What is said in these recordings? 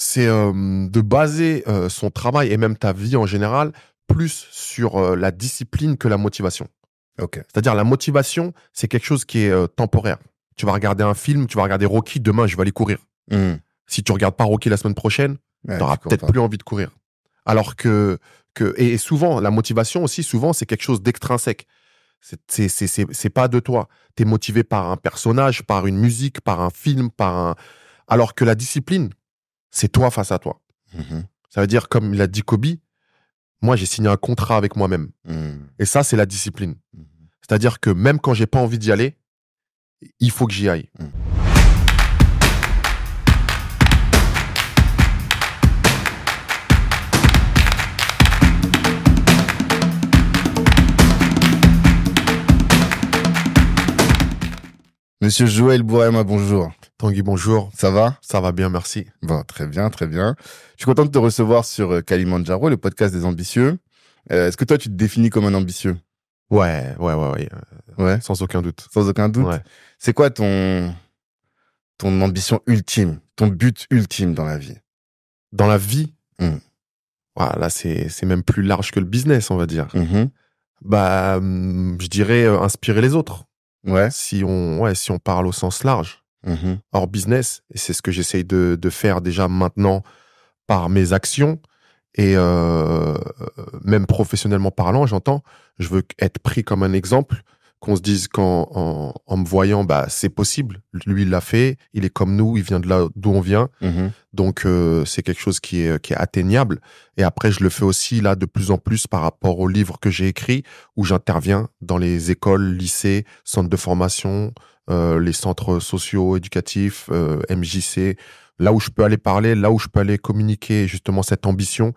C'est de baser son travail et même ta vie en général plus sur la discipline que la motivation. Ok. C'est-à-dire la motivation, c'est quelque chose qui est temporaire. Tu vas regarder un film, tu vas regarder Rocky, demain je vais aller courir. Si tu regardes pas Rocky la semaine prochaine, tu n'auras peut-être plus envie de courir. Alors et souvent, la motivation aussi, souvent, c'est quelque chose d'extrinsèque. C'est pas de toi. Tu es motivé par un personnage, par une musique, par un film, alors que la discipline, c'est toi face à toi. Ça veut dire, comme l'a dit Kobe, moi, j'ai signé un contrat avec moi-même. Et ça, c'est la discipline. C'est-à-dire que même quand j'ai pas envie d'y aller, il faut que j'y aille. Monsieur Joël Bourema, bonjour. Tanguy, bonjour. Ça va? Ça va bien, merci. Bon, très bien, très bien. Je suis content de te recevoir sur Kalimandjaro, le podcast des ambitieux. Est-ce que toi, tu te définis comme un ambitieux? Ouais. Ouais. Sans aucun doute. Sans aucun doute. Ouais. C'est quoi ton ambition ultime, ton but ultime dans la vie? Dans la vie? Là, c'est même plus large que le business, on va dire. Je dirais inspirer les autres. Ouais. Si on parle au sens large. Hors business, et c'est ce que j'essaye de faire déjà maintenant par mes actions, et même professionnellement parlant, j'entends, je veux être pris comme un exemple, qu'on se dise qu'en me voyant, c'est possible, lui il l'a fait, il est comme nous, il vient de là d'où on vient, donc c'est quelque chose qui est atteignable. Et après je le fais aussi là de plus en plus par rapport aux livres que j'ai écrits, où j'interviens dans les écoles, lycées, centres de formation, les centres sociaux, éducatifs, MJC, là où je peux aller parler, là où je peux aller communiquer justement cette ambition,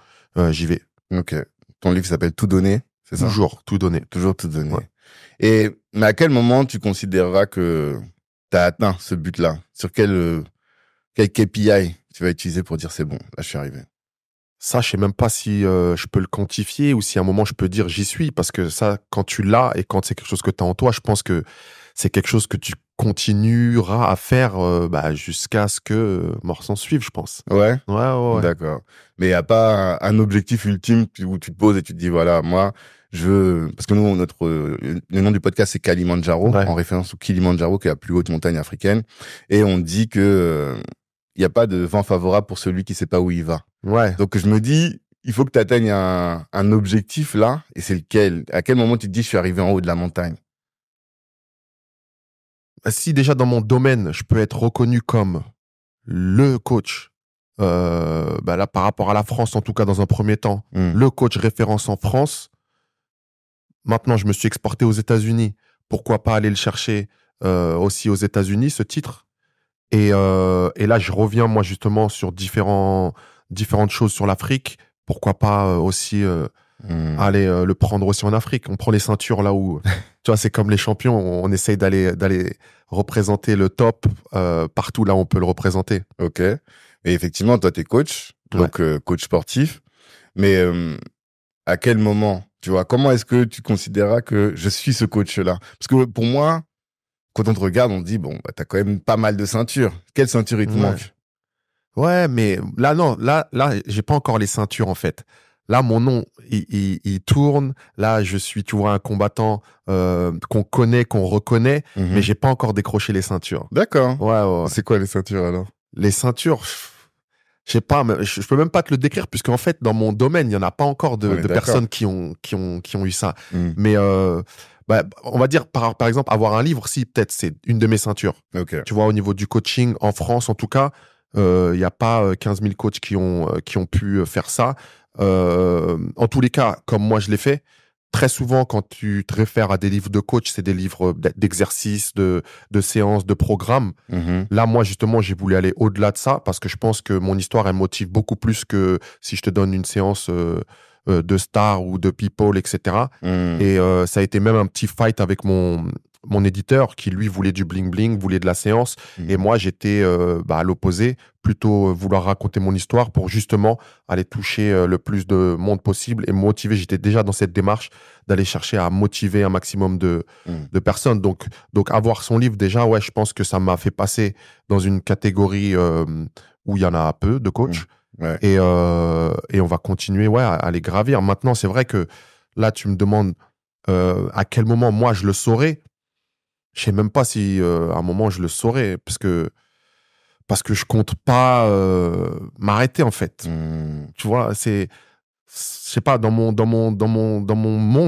j'y vais. Ok. Ton livre s'appelle Tout donner, c'est ça? Toujours tout donner. Toujours tout donner. Ouais. Mais à quel moment tu considéreras que tu as atteint ce but-là? Sur quel KPI tu vas utiliser pour dire c'est bon, là je suis arrivé? Ça, je sais même pas si je peux le quantifier ou si à un moment je peux dire j'y suis, parce que ça, quand tu l'as et quand c'est quelque chose que tu as en toi, je pense que c'est quelque chose que tu continueras à faire jusqu'à ce que mort s'en suive, je pense. Ouais. D'accord. Mais il n'y a pas un objectif ultime où tu te poses et tu te dis voilà, moi, je veux... Parce que nous, le nom du podcast, c'est Kalimandjaro, en référence au Kilimandjaro, qui est la plus haute montagne africaine. Et on dit que il n'y a pas de vent favorable pour celui qui ne sait pas où il va. Ouais. Donc je me dis, il faut que tu atteignes un objectif là, et c'est lequel? À quel moment tu te dis je suis arrivé en haut de la montagne? Si déjà dans mon domaine, je peux être reconnu comme le coach, là par rapport à la France, en tout cas dans un premier temps, le coach référence en France. Maintenant, je me suis exporté aux États-Unis. Pourquoi pas aller le chercher aussi aux États-Unis, ce titre? Et là, je reviens moi justement sur différentes choses sur l'Afrique. Pourquoi pas aussi aller le prendre aussi en Afrique? On prend les ceintures là où, tu vois, c'est comme les champions. On essaye d'aller représenter le top partout là où on peut le représenter. Ok. Et effectivement, toi, t'es coach, donc coach sportif. Mais à quel moment, tu vois, comment est-ce que tu considéreras que je suis ce coach-là? Parce que pour moi, quand on te regarde, on te dit, bon, t'as quand même pas mal de ceintures. Quelle ceinture il te manque? Ouais, mais là, non, là, j'ai pas encore les ceintures, en fait. Là, mon nom, il tourne. Là, je suis, tu vois, un combattant qu'on connaît, qu'on reconnaît, mais j'ai pas encore décroché les ceintures. D'accord. Ouais. C'est quoi les ceintures, alors? Les ceintures, je sais pas, je peux même pas te le décrire, puisqu'en fait, dans mon domaine, il y en a pas encore de personnes qui ont eu ça. Mais on va dire, par exemple, avoir un livre, si, peut-être, c'est une de mes ceintures. Okay. Tu vois, au niveau du coaching, en France, en tout cas, il y a pas 15 000 coachs qui ont pu faire ça. En tous les cas, comme moi, je l'ai fait, très souvent, quand tu te réfères à des livres de coach, c'est des livres d'exercices, de séances, de programmes. Là, moi, justement, j'ai voulu aller au-delà de ça, parce que je pense que mon histoire, elle motive beaucoup plus que si je te donne une séance de stars ou de people, etc. Et ça a été même un petit fight avec mon éditeur qui, lui, voulait du bling-bling, voulait de la séance. Et moi, j'étais à l'opposé, plutôt vouloir raconter mon histoire pour justement aller toucher le plus de monde possible et me motiver. J'étais déjà dans cette démarche d'aller chercher à motiver un maximum de personnes. Donc, avoir son livre, déjà, ouais, je pense que ça m'a fait passer dans une catégorie où il y en a peu de coachs. Ouais. Et on va continuer à les gravir. Maintenant, c'est vrai que là, tu me demandes à quel moment moi je le saurais. Je sais même pas si à un moment je le saurais, parce que je compte pas m'arrêter en fait. Tu vois, je sais pas, dans mon monde,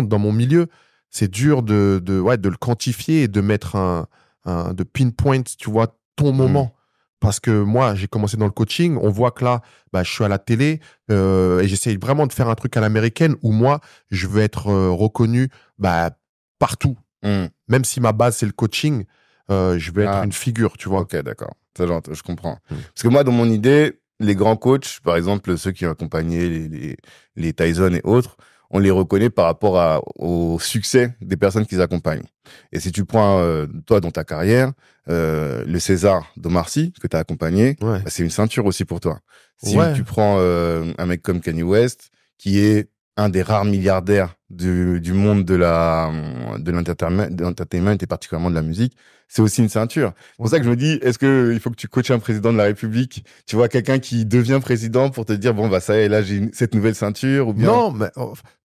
dans mon milieu, c'est dur de le quantifier et de mettre de pinpoint, tu vois, ton moment. Parce que moi, j'ai commencé dans le coaching, on voit que là, je suis à la télé et j'essaye vraiment de faire un truc à l'américaine où moi, je veux être reconnu partout. Même si ma base, c'est le coaching, je veux être une figure, tu vois. Ok, d'accord. Ça, je comprends. Parce que moi, dans mon idée, les grands coachs, par exemple, ceux qui ont accompagné les Tyson et autres, on les reconnaît par rapport au succès des personnes qu'ils accompagnent. Et si tu prends, toi, dans ta carrière, le César d'Omar Sy, que tu as accompagné, c'est une ceinture aussi pour toi. Si tu prends un mec comme Kanye West, qui est un des rares milliardaires du monde de l'entertainment et particulièrement de la musique, c'est aussi une ceinture. C'est pour ça que je me dis, est-ce que il faut que tu coaches un président de la République? Tu vois quelqu'un qui devient président pour te dire, bon, ça y est, là, j'ai cette nouvelle ceinture, ou bien... Non, mais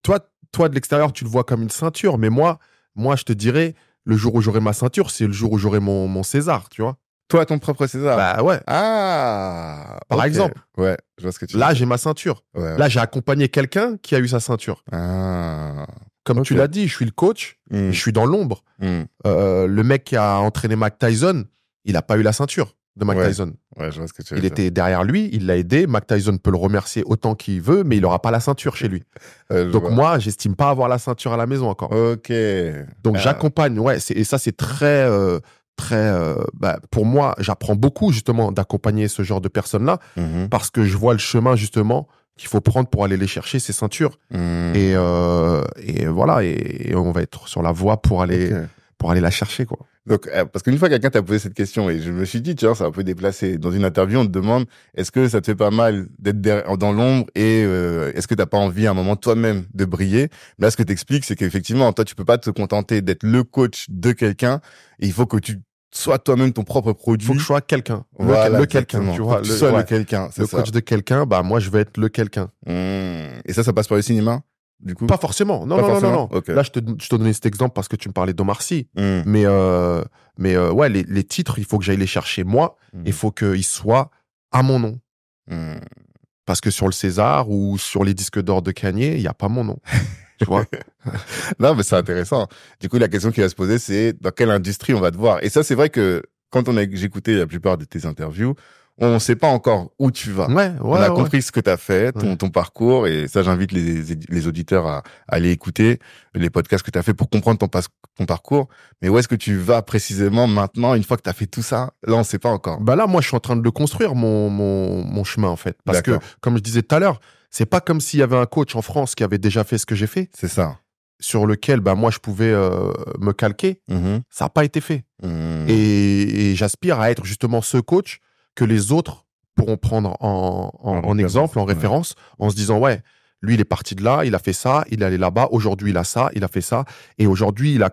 toi, de l'extérieur, tu le vois comme une ceinture, mais moi, je te dirais, le jour où j'aurai ma ceinture, c'est le jour où j'aurai mon César, tu vois. Toi, ton propre César? Bah ouais. Ah! Par exemple. Ouais, je vois ce que tu dis. Là, j'ai ma ceinture. Ouais. Là, j'ai accompagné quelqu'un qui a eu sa ceinture. Comme tu l'as dit, je suis le coach, je suis dans l'ombre. Le mec qui a entraîné Mike Tyson, il n'a pas eu la ceinture de Mike Tyson. Ouais, je vois ce que tu veux dire. Il était derrière lui, il l'a aidé. Mike Tyson peut le remercier autant qu'il veut, mais il n'aura pas la ceinture chez lui. Donc moi, j'estime pas avoir la ceinture à la maison encore. Ok. Donc j'accompagne, et ça c'est très... pour moi, j'apprends beaucoup justement d'accompagner ce genre de personnes-là parce que je vois le chemin justement qu'il faut prendre pour aller les chercher, ces ceintures. Et voilà, et on va être sur la voie pour aller la chercher, quoi. Donc, parce qu'une fois, quelqu'un t'a posé cette question et je me suis dit, tu vois, c'est un peu déplacé. Dans une interview, on te demande, est-ce que ça te fait pas mal d'être dans l'ombre et est-ce que t'as pas envie à un moment toi-même de briller? Là, ce que t'expliques, c'est qu'effectivement, toi, tu peux pas te contenter d'être le coach de quelqu'un et il faut que tu sois toi-même ton propre produit. Il faut que je sois quelqu'un. Voilà, le quelqu'un, tu vois. Tu sois le quelqu'un, c'est ça. Le coach de quelqu'un, moi, je vais être le quelqu'un. Et ça passe par le cinéma? Du coup? Pas forcément. Non. Okay. Là, je te donnais cet exemple parce que tu me parlais d'Omar Sy. Mais les titres, il faut que j'aille les chercher moi. Il faut qu'ils soient à mon nom. Parce que sur le César ou sur les disques d'or de Kanye, il n'y a pas mon nom. Tu vois? Non, mais c'est intéressant. Du coup, la question qui va se poser, c'est dans quelle industrie on va te voir? Et ça, c'est vrai que quand j'ai écouté la plupart de tes interviews, on ne sait pas encore où tu vas. On a compris ce que tu as fait, ton parcours, et ça, j'invite les auditeurs à aller écouter les podcasts que tu as fait pour comprendre ton parcours. Mais où est-ce que tu vas précisément maintenant, une fois que tu as fait tout ça? Là, on ne sait pas encore. Là, moi, je suis en train de le construire, mon chemin, en fait. Parce que, comme je disais tout à l'heure, c'est pas comme s'il y avait un coach en France qui avait déjà fait ce que j'ai fait. C'est ça. Sur lequel, moi, je pouvais me calquer. Ça n'a pas été fait. Et j'aspire à être justement ce coach que les autres pourront prendre en exemple, en référence, en se disant, lui, il est parti de là, il a fait ça, il est allé là-bas, aujourd'hui, il a ça, il a fait ça. Et aujourd'hui, il a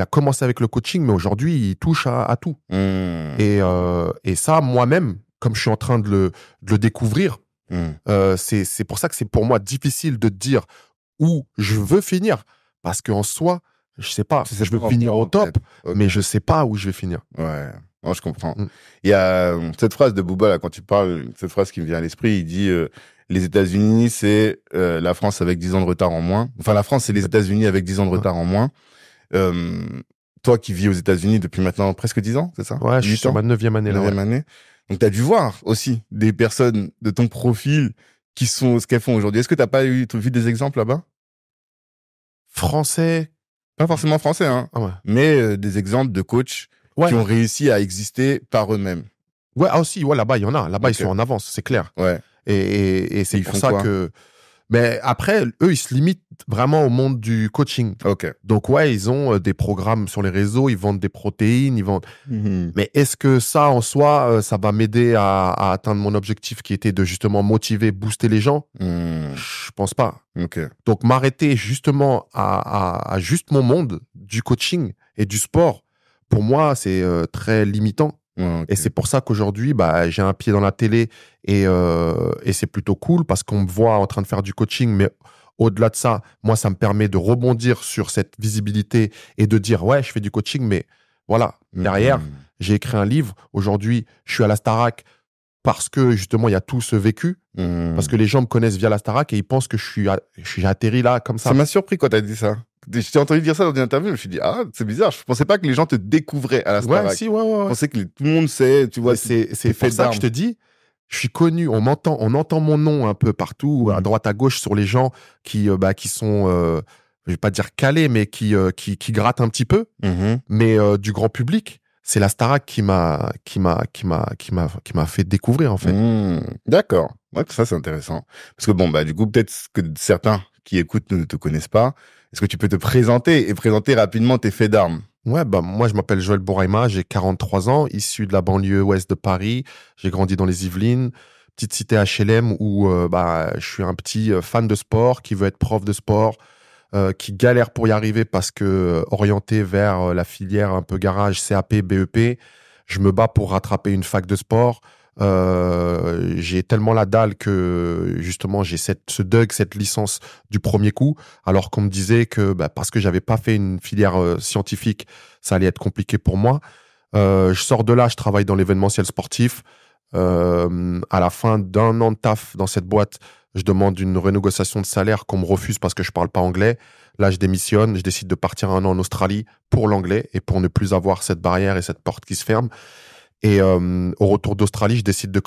commencé avec le coaching, mais aujourd'hui, il touche à tout. Et ça, moi-même, comme je suis en train de le découvrir, c'est pour ça que c'est pour moi difficile de dire où je veux finir. Parce qu'en soi, je sais pas, je veux finir au top, mais je sais pas où je vais finir. Ouais. Non, je comprends. Il y a cette phrase de Booba, là, quand tu parles, cette phrase qui me vient à l'esprit, il dit les États-Unis, c'est la France avec 10 ans de retard en moins. Enfin, la France, c'est les États-Unis avec 10 ans de retard en moins. Toi qui vis aux États-Unis depuis maintenant presque 10 ans, c'est ça? Ouais, je suis sur ma 9e année. 9e année. Donc, tu as dû voir aussi des personnes de ton profil qui sont ce qu'elles font aujourd'hui. Est-ce que tu n'as pas vu des exemples là-bas? Français? Pas forcément français, hein. Mais des exemples de coachs qui ont réussi à exister par eux-mêmes. Aussi, là-bas, il y en a. Là-bas, ils sont en avance, c'est clair. Et c'est pour ça que... Mais après, eux, ils se limitent vraiment au monde du coaching. Donc, ils ont des programmes sur les réseaux, ils vendent des protéines, ils vendent... Mais est-ce que ça, en soi, ça va m'aider à atteindre mon objectif qui était de justement motiver, booster les gens? Je pense pas. Donc, m'arrêter justement à juste mon monde du coaching et du sport, pour moi, c'est très limitant. Ouais, Et ok. c'est pour ça qu'aujourd'hui, bah, j'ai un pied dans la télé et c'est plutôt cool parce qu'on me voit en train de faire du coaching. Mais au-delà de ça, moi, ça me permet de rebondir sur cette visibilité et de dire, ouais, je fais du coaching, mais voilà, derrière, Mhm. j'ai écrit un livre. Aujourd'hui, je suis à la Starac parce que justement, il y a tout ce vécu. Parce Mhm. que les gens me connaissent via la Starac et ils pensent que j'ai atterri là comme Ça ça. m'a surpris quand t'as dit ça. Je t'ai entendu dire ça dans une interview, je me suis dit, ah, c'est bizarre, je pensais pas que les gens te découvraient à la Ouais, Starac. si, ouais, ouais, Je ouais. pensais que tout le monde sait, tu vois, Mais tes c'est pour faits ça que je d'armes. te dis, je suis connu, on entend mon nom un peu partout, à Mhm. droite, à gauche, sur les gens qui sont, je vais pas dire calés, mais qui grattent un petit peu. Mhm. Mais du grand public, c'est la Starac qui m'a fait découvrir, en fait. Mhm. D'accord. Ouais, ça, c'est intéressant. Parce que bon, bah, du coup, peut-être que certains qui écoutent ne te connaissent pas. Est-ce que tu peux te présenter et présenter rapidement tes faits d'armes? Ouais, bah, moi, je m'appelle Joël Bouraima, j'ai 43 ans, issu de la banlieue ouest de Paris. J'ai grandi dans les Yvelines, petite cité HLM où bah, je suis un petit fan de sport qui veut être prof de sport, qui galère pour y arriver parce que orienté vers la filière un peu garage, CAP, BEP, je me bats pour rattraper une fac de sport. J'ai tellement la dalle que justement j'ai ce DUG, cette licence du premier coup, alors qu'on me disait que bah, parce que j'avais pas fait une filière scientifique, ça allait être compliqué pour moi. Je sors de là, je travaille dans l'événementiel sportif. À la fin d'un an de taf dans cette boîte, je demande une renégociation de salaire qu'on me refuse parce que je parle pas anglais. Là, je démissionne, je décide de partir un an en Australie pour l'anglais et pour ne plus avoir cette barrière et cette porte qui se ferme. Et au retour d'Australie, je décide de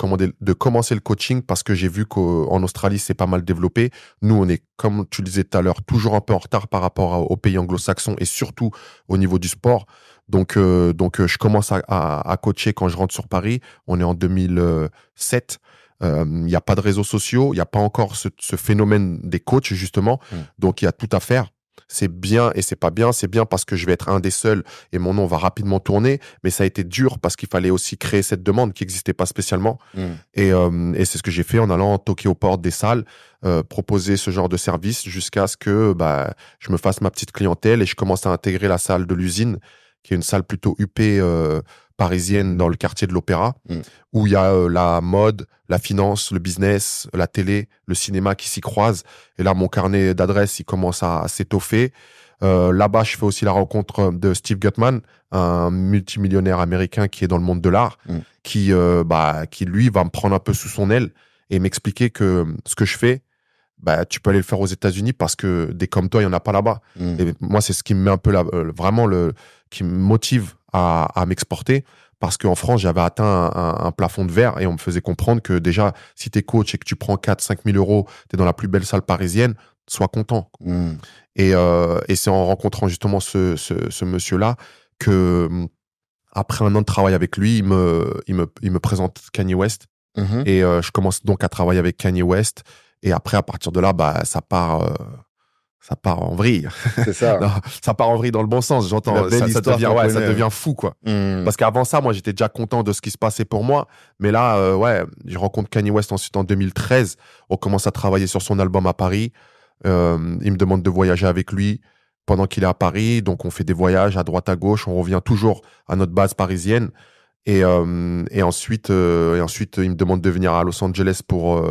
commencer le coaching parce que j'ai vu qu'en Australie, c'est pas mal développé. Nous, on est, comme tu le disais tout à l'heure, toujours un peu en retard par rapport aux pays anglo-saxons et surtout au niveau du sport. Donc, je commence à coacher quand je rentre sur Paris. On est en 2007. Il n'y a pas de réseaux sociaux, il n'y a pas encore ce phénomène des coachs, justement. Mhm. Donc, il y a tout à faire. C'est bien et c'est pas bien. C'est bien parce que je vais être un des seuls et mon nom va rapidement tourner. Mais ça a été dur parce qu'il fallait aussi créer cette demande qui n'existait pas spécialement. Mhm. Et c'est ce que j'ai fait en allant toquer aux portes des salles, proposer ce genre de service jusqu'à ce que bah, je me fasse ma petite clientèle et je commence à intégrer la salle de l'usine, qui est une salle plutôt huppée parisienne dans le quartier de l'Opéra, Mhm. où il y a la mode, la finance, le business, la télé, le cinéma qui s'y croisent. Et là, mon carnet d'adresses, il commence à s'étoffer. Là-bas, je fais aussi la rencontre de Steve Gutman, un multimillionnaire américain qui est dans le monde de l'art, Mhm. qui lui va me prendre un peu sous son aile et m'expliquer que ce que je fais, bah, tu peux aller le faire aux États-Unis parce que des comme toi, il y en a pas là-bas. Mhm. Et moi, c'est ce qui me met un peu vraiment qui me motive à m'exporter. Parce qu'en France, j'avais atteint un plafond de verre et on me faisait comprendre que déjà, si tu es coach et que tu prends 4 000 à 5 000 euros, tu es dans la plus belle salle parisienne, sois content. Mhm. Et c'est en rencontrant justement ce monsieur-là que, après un an de travail avec lui, il me présente Kanye West. Mhm. Et je commence donc à travailler avec Kanye West. Et après, à partir de là, bah, ça part en vrille. C'est ça. Non, ça part en vrille dans le bon sens, La j'entends. belle Ça histoire devient, qu'on ouais, ça connaît. devient fou, quoi. Mhm. Parce qu'avant ça, moi, j'étais déjà content de ce qui se passait pour moi. Mais là, ouais, je rencontre Kanye West ensuite en 2013. On commence à travailler sur son album à Paris. Il me demande de voyager avec lui pendant qu'il est à Paris. Donc, on fait des voyages à droite, à gauche. On revient toujours à notre base parisienne. Et ensuite, il me demande de venir à Los Angeles pour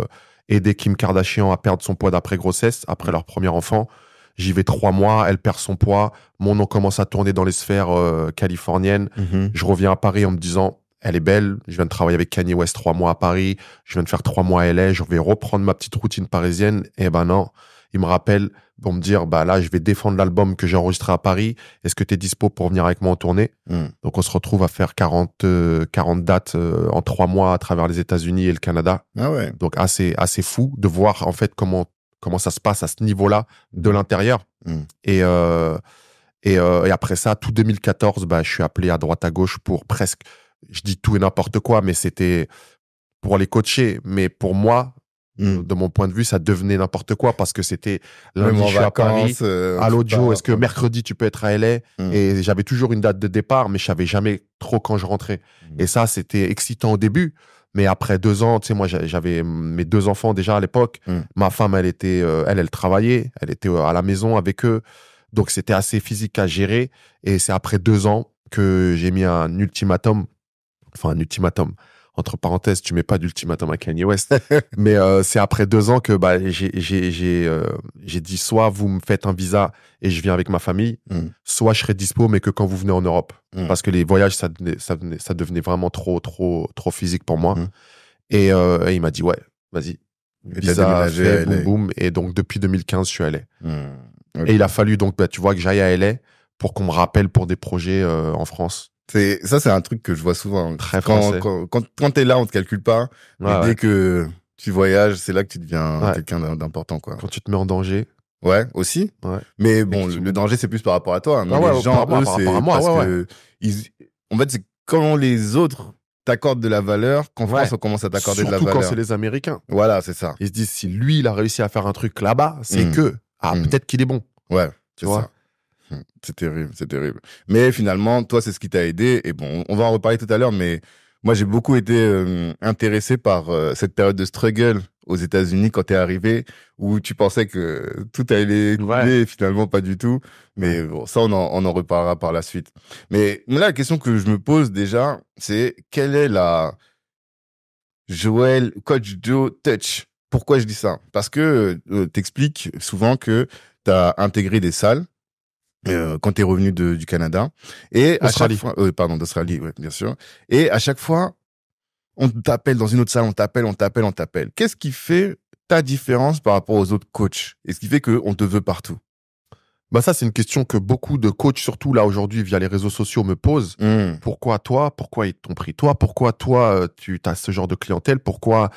aider Kim Kardashian à perdre son poids d'après grossesse, après leur premier enfant. J'y vais 3 mois, elle perd son poids. Mon nom commence à tourner dans les sphères californiennes. Mhm. Je reviens à Paris en me disant, elle est belle. Je viens de travailler avec Kanye West 3 mois à Paris. Je viens de faire 3 mois à LA. Je vais reprendre ma petite routine parisienne. Et ben non, il me rappelle pour me dire, bah là, je vais défendre l'album que j'ai enregistré à Paris. Est-ce que tu es dispo pour venir avec moi en tournée? Mhm. Donc, on se retrouve à faire 40 dates en 3 mois à travers les États-Unis et le Canada. Ah ouais. Donc, assez fou de voir en fait comment ça se passe à ce niveau-là de l'intérieur. Mhm. Et après ça, tout 2014, bah, je suis appelé à droite à gauche pour presque, je dis tout et n'importe quoi, mais c'était pour les coacher. Mais pour moi, Mhm. de mon point de vue, ça devenait n'importe quoi parce que c'était Même lundi, en je suis à Paris. vacances. Allô tu Joe, pars, est-ce que mercredi tu peux être à LA? Mhm. Et j'avais toujours une date de départ, mais je savais jamais trop quand je rentrais. Mhm. Et ça, c'était excitant au début. Mais après 2 ans, tu sais, moi, j'avais mes 2 enfants déjà à l'époque. Mhm. Ma femme, elle travaillait. Elle était à la maison avec eux. Donc, c'était assez physique à gérer. Et c'est après 2 ans que j'ai mis un ultimatum enfin un ultimatum. Entre parenthèses, tu mets pas d'ultimatum à Kanye West. Mais c'est après 2 ans que j'ai dit soit vous me faites un visa et je viens avec ma famille, soit je serai dispo, mais que quand vous venez en Europe. Parce que les voyages, ça devenait vraiment trop physique pour moi. Et il m'a dit, ouais, vas-y. Visa fait, boum, boum. Et donc, depuis 2015, je suis à LA. Okay. Et il a fallu donc, tu vois, que j'aille à LA pour qu'on me rappelle pour des projets en France. Ça, c'est un truc que je vois souvent. Très français. Quand t'es là, on te calcule pas. Mais dès que tu voyages, c'est là que tu deviens quelqu'un d'important, quoi. Quand tu te mets en danger. Ouais, aussi. Ouais. Mais bon, le danger, c'est plus par rapport à toi. Mais les gens, eux, c'est parce que en fait, c'est quand les autres t'accordent de la valeur, qu'en France, on commence à t'accorder de la valeur. Surtout quand c'est les Américains. Voilà, c'est ça. Ils se disent, si lui, il a réussi à faire un truc là-bas, c'est que, peut-être qu'il est bon. Ouais, tu vois. C'est terrible, c'est terrible. Mais finalement, toi, c'est ce qui t'a aidé. Et bon, on va en reparler tout à l'heure, mais moi, j'ai beaucoup été intéressé par cette période de struggle aux États-Unis quand t'es arrivé, où tu pensais que tout allait couler, et finalement pas du tout. Mais bon, ça, on en reparlera par la suite. Mais là, la question que je me pose déjà, c'est quelle est la Coach Joe Touch? Pourquoi je dis ça? Parce que t'expliques souvent que t'as intégré des salles quand t'es revenu du Canada. Et à chaque fois, d'Australie, ouais, bien sûr. Et à chaque fois, on t'appelle dans une autre salle, on t'appelle. Qu'est-ce qui fait ta différence par rapport aux autres coachs? Et ce qui fait qu'on te veut partout? Bah ça, c'est une question que beaucoup de coachs, surtout là aujourd'hui via les réseaux sociaux, me posent. Pourquoi toi? Pourquoi ils t'ont pris toi? Pourquoi toi, tu as ce genre de clientèle? Pourquoi?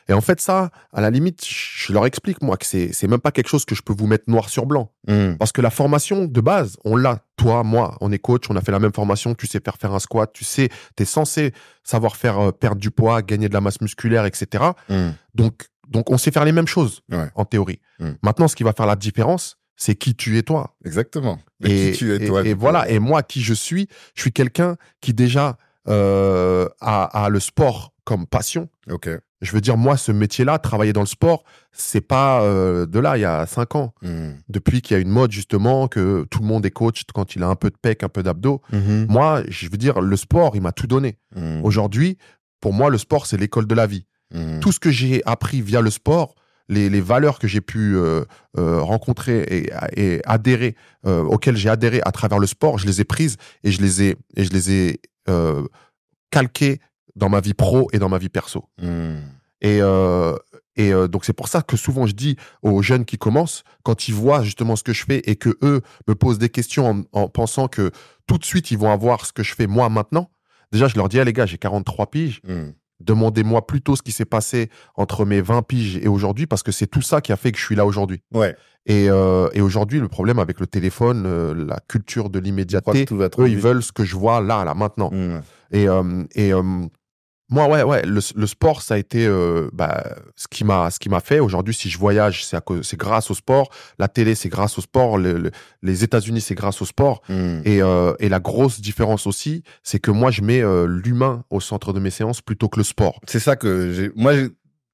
Et en fait, ça, à la limite, je leur explique, moi, que c'est même pas quelque chose que je peux vous mettre noir sur blanc. Parce que la formation de base, on l'a. Toi, moi, on est coach, on a fait la même formation, tu sais faire un squat, tu sais, t'es censé savoir faire perdre du poids, gagner de la masse musculaire, etc. Donc, on sait faire les mêmes choses, en théorie. Maintenant, ce qui va faire la différence, c'est qui tu es toi. Exactement. Qui tu es toi. Et voilà. Et moi, qui je suis quelqu'un qui déjà a le sport comme passion. Ok. Je veux dire, moi, ce métier-là, travailler dans le sport, c'est pas de là, il y a 5 ans. Depuis qu'il y a une mode, justement, que tout le monde est coach quand il a un peu de pec, un peu d'abdos. Moi, je veux dire, le sport, il m'a tout donné. Aujourd'hui, pour moi, le sport, c'est l'école de la vie. Tout ce que j'ai appris via le sport, les valeurs que j'ai pu rencontrer et adhérer, auxquelles j'ai adhéré à travers le sport, je les ai prises et je les ai calquées dans ma vie pro et dans ma vie perso. Et donc, c'est pour ça que souvent, je dis aux jeunes qui commencent, quand ils voient justement ce que je fais et que eux me posent des questions en pensant que tout de suite, ils vont avoir ce que je fais moi maintenant, déjà, je leur dis, les gars, j'ai 43 piges. Demandez-moi plutôt ce qui s'est passé entre mes 20 piges et aujourd'hui, parce que c'est tout ça qui a fait que je suis là aujourd'hui. Ouais. Et aujourd'hui, le problème avec le téléphone, la culture de l'immédiateté, eux, ils veulent ce que je vois là, maintenant. Moi, le sport, ça a été ce qui m'a fait. Aujourd'hui, si je voyage, c'est grâce au sport. La télé, c'est grâce au sport. Les États-Unis, c'est grâce au sport. Et la grosse différence aussi, c'est que moi, je mets l'humain au centre de mes séances plutôt que le sport. C'est ça que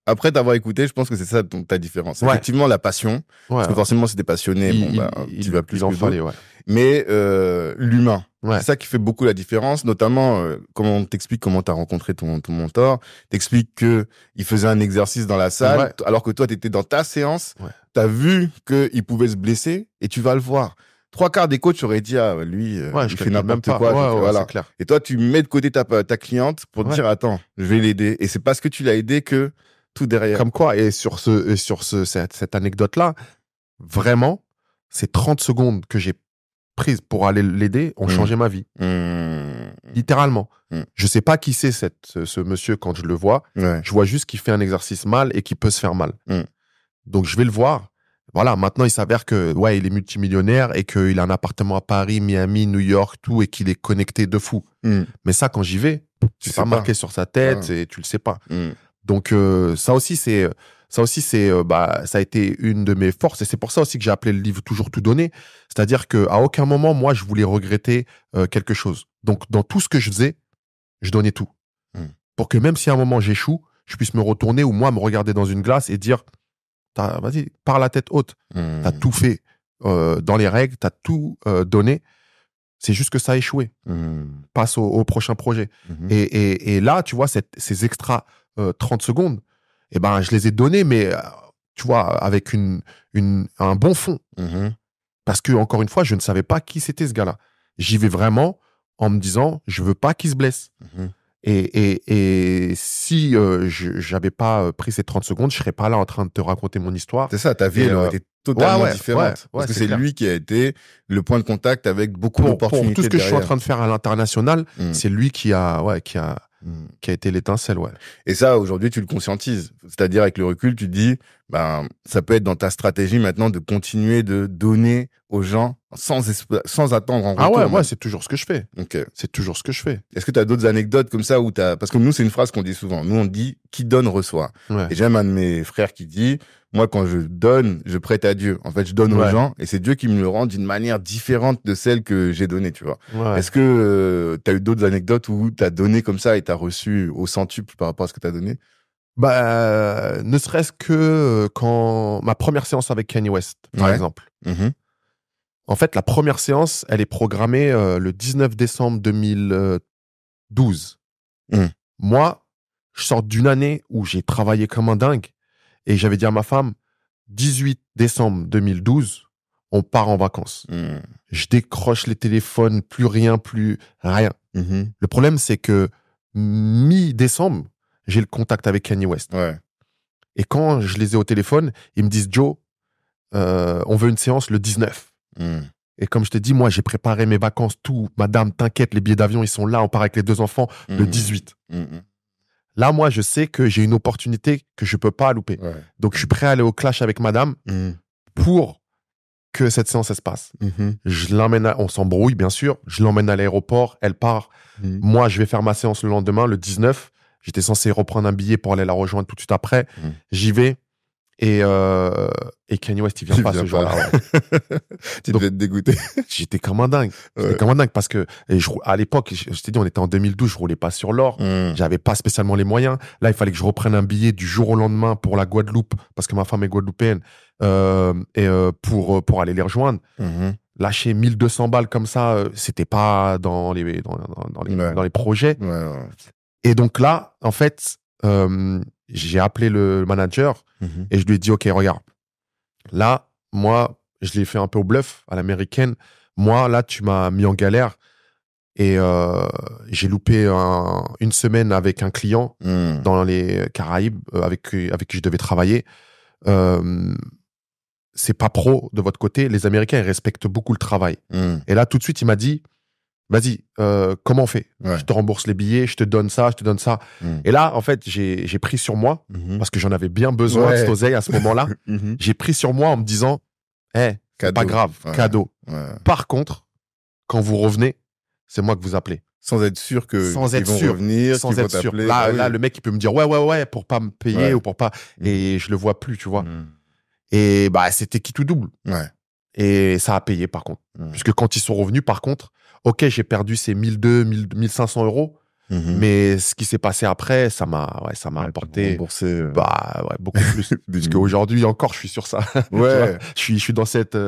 après t'avoir écouté, je pense que c'est ça ta différence. Effectivement, la passion. Parce que forcément, si t'es passionné, tu vas plus en fallait, Mais l'humain. C'est ça qui fait beaucoup la différence, notamment comment on t'explique comment t'as rencontré ton mentor, t'expliques que il faisait un exercice dans la salle, alors que toi t'étais dans ta séance, t'as vu qu'il pouvait se blesser et tu vas le voir. 3/4 des coachs auraient dit lui il fait n'importe quoi, voilà. C'est clair. Et toi tu mets de côté ta cliente pour te dire attends, je vais l'aider, et c'est parce que tu l'as aidé que tout derrière. Comme quoi, et sur cette anecdote là, vraiment, ces 30 secondes que j'ai prises pour aller l'aider ont changé ma vie. Littéralement. Je sais pas qui c'est ce monsieur quand je le vois. Je vois juste qu'il fait un exercice mal et qu'il peut se faire mal. Donc je vais le voir. Voilà, maintenant il s'avère que il est multimillionnaire et qu'il a un appartement à Paris, Miami, New York, tout, et qu'il est connecté de fou. Mais ça, quand j'y vais, c'est pas marqué sur sa tête et tu le sais pas. Donc ça aussi c'est ça a été une de mes forces, et c'est pour ça aussi que j'ai appelé le livre Toujours tout donner. C'est-à-dire que à aucun moment moi je voulais regretter quelque chose. Donc dans tout ce que je faisais, je donnais tout. Pour que même si à un moment j'échoue, je puisse me retourner ou moi me regarder dans une glace et dire vas-y, par la tête haute. T'as tout fait dans les règles, t'as tout donné. C'est juste que ça a échoué. Passe au prochain projet. Et là, tu vois, ces extra 30 secondes, eh ben, je les ai donnés, mais tu vois, avec un bon fond. Parce que, encore une fois, je ne savais pas qui c'était ce gars-là. J'y vais vraiment en me disant, je veux pas qu'il se blesse. Et si j'avais pas pris ces 30 secondes, je serais pas là en train de te raconter mon histoire. C'est ça, ta vie, elle aurait été totalement différente. Parce que c'est clair. lui qui a été le point de contact avec beaucoup d'opportunités. Pour tout ce que derrière. je suis en train de faire à l'international, c'est lui qui a été l'étincelle, ouais. Et ça, aujourd'hui, tu le conscientises. C'est-à-dire, avec le recul, tu te dis, ben, ça peut être dans ta stratégie maintenant de continuer de donner aux gens sans attendre en retour. Ah ouais, c'est toujours ce que je fais. Okay. C'est toujours ce que je fais. Est-ce que tu as d'autres anecdotes comme ça où parce que nous, c'est une phrase qu'on dit souvent. Nous, on dit, qui donne reçoit. Ouais. Et j'aime un de mes frères qui dit, moi, quand je donne, je prête à Dieu. En fait, je donne aux gens et c'est Dieu qui me le rend d'une manière différente de celle que j'ai donnée, tu vois. Ouais. Est-ce que tu as eu d'autres anecdotes où tu as donné comme ça et tu as reçu au centuple par rapport à ce que tu as donné? Bah, ne serait-ce que quand ma première séance avec Kanye West, par exemple. En fait, la première séance, elle est programmée le 19 décembre 2012. Moi, je sors d'une année où j'ai travaillé comme un dingue et j'avais dit à ma femme, 18 décembre 2012, on part en vacances. Je décroche les téléphones, plus rien. Le problème, c'est que mi-décembre, j'ai le contact avec Kanye West. Ouais. Et quand je les ai au téléphone, ils me disent, Joe, on veut une séance le 19. Et comme je t'ai dit, moi, j'ai préparé mes vacances, tout. Madame, t'inquiète, les billets d'avion, ils sont là. On part avec les 2 enfants le 18. Là, moi, je sais que j'ai une opportunité que je peux pas louper. Ouais. Donc, je suis prêt à aller au clash avec madame pour que cette séance, elle se passe. Je l'emmène, on s'embrouille, bien sûr. Je l'emmène à l'aéroport. Elle part. Moi, je vais faire ma séance le lendemain, le 19. J'étais censé reprendre un billet pour aller la rejoindre tout de suite après. J'y vais. Et Kanye West, il vient pas ce jour-là. Ouais. Tu devais être dégoûté. J'étais comme un dingue. J'étais comme un dingue parce que à l'époque, je t'ai dit, on était en 2012, je roulais pas sur l'or. J'avais pas spécialement les moyens. Là, il fallait que je reprenne un billet du jour au lendemain pour la Guadeloupe parce que ma femme est guadeloupéenne pour aller les rejoindre. Lâcher 1200 balles comme ça, c'était pas dans les projets. Et donc là, en fait, j'ai appelé le manager et je lui ai dit, OK, regarde, là, moi, je l'ai fait un peu au bluff à l'américaine. Moi, là, tu m'as mis en galère et j'ai loupé une semaine avec un client dans les Caraïbes avec qui je devais travailler. C'est pas pro de votre côté. Les Américains, ils respectent beaucoup le travail. Et là, tout de suite, il m'a dit, vas-y, comment on fait? Je te rembourse les billets, je te donne ça. Et là, en fait, j'ai pris sur moi, parce que j'en avais bien besoin de cette oseille à ce moment-là. J'ai pris sur moi en me disant, c'est pas grave, cadeau. Par contre, quand vous revenez, c'est moi que vous appelez. Sans être sûr qu'ils vont revenir, sans être sûr. Là, le mec, il peut me dire, ouais, pour pas me payer ou pour pas... Et je le vois plus, tu vois. Et bah, c'était qui tout double. Et ça a payé, par contre. Puisque quand ils sont revenus, par contre, OK, j'ai perdu ces 1200, 1500 euros. Mais ce qui s'est passé après, ça m'a rapporté remboursé, beaucoup plus. Puisque aujourd'hui encore, je suis sur ça. Ouais. Je suis dans cette.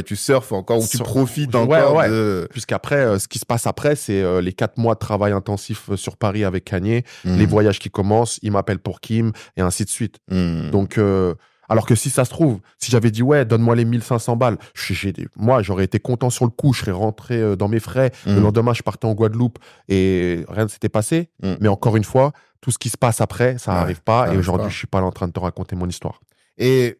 Tu surfes encore ou tu profites encore de. Puisqu'après, ce qui se passe après, c'est les 4 mois de travail intensif sur Paris avec Kanye, les voyages qui commencent, il m'appelle pour Kim et ainsi de suite. Donc. Alors que si ça se trouve, si j'avais dit donne-moi les 1500 balles, moi j'aurais été content sur le coup, je serais rentré dans mes frais. Le lendemain, je partais en Guadeloupe et rien ne s'était passé. Mais encore une fois, tout ce qui se passe après, ça n'arrive pas. Et aujourd'hui, je suis pas là en train de te raconter mon histoire. Et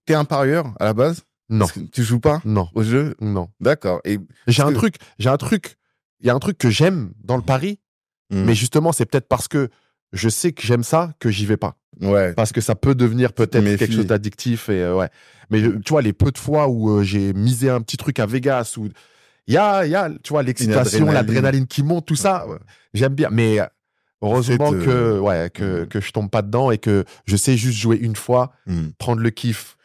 t'es un parieur à la base? Non. Tu joues pas? Non. Au jeu? Non. D'accord. Et il y a un truc que j'aime dans le pari, mais justement, c'est peut-être parce que je sais que j'aime ça que j'y vais pas. Ouais. Parce que ça peut devenir peut-être quelque chose d'addictif et Mais tu vois, les peu de fois où j'ai misé un petit truc à Vegas où il y a tu vois l'excitation, l'adrénaline qui monte, tout ça, j'aime bien. Mais heureusement que je tombe pas dedans et que je sais juste jouer une fois, prendre le kiff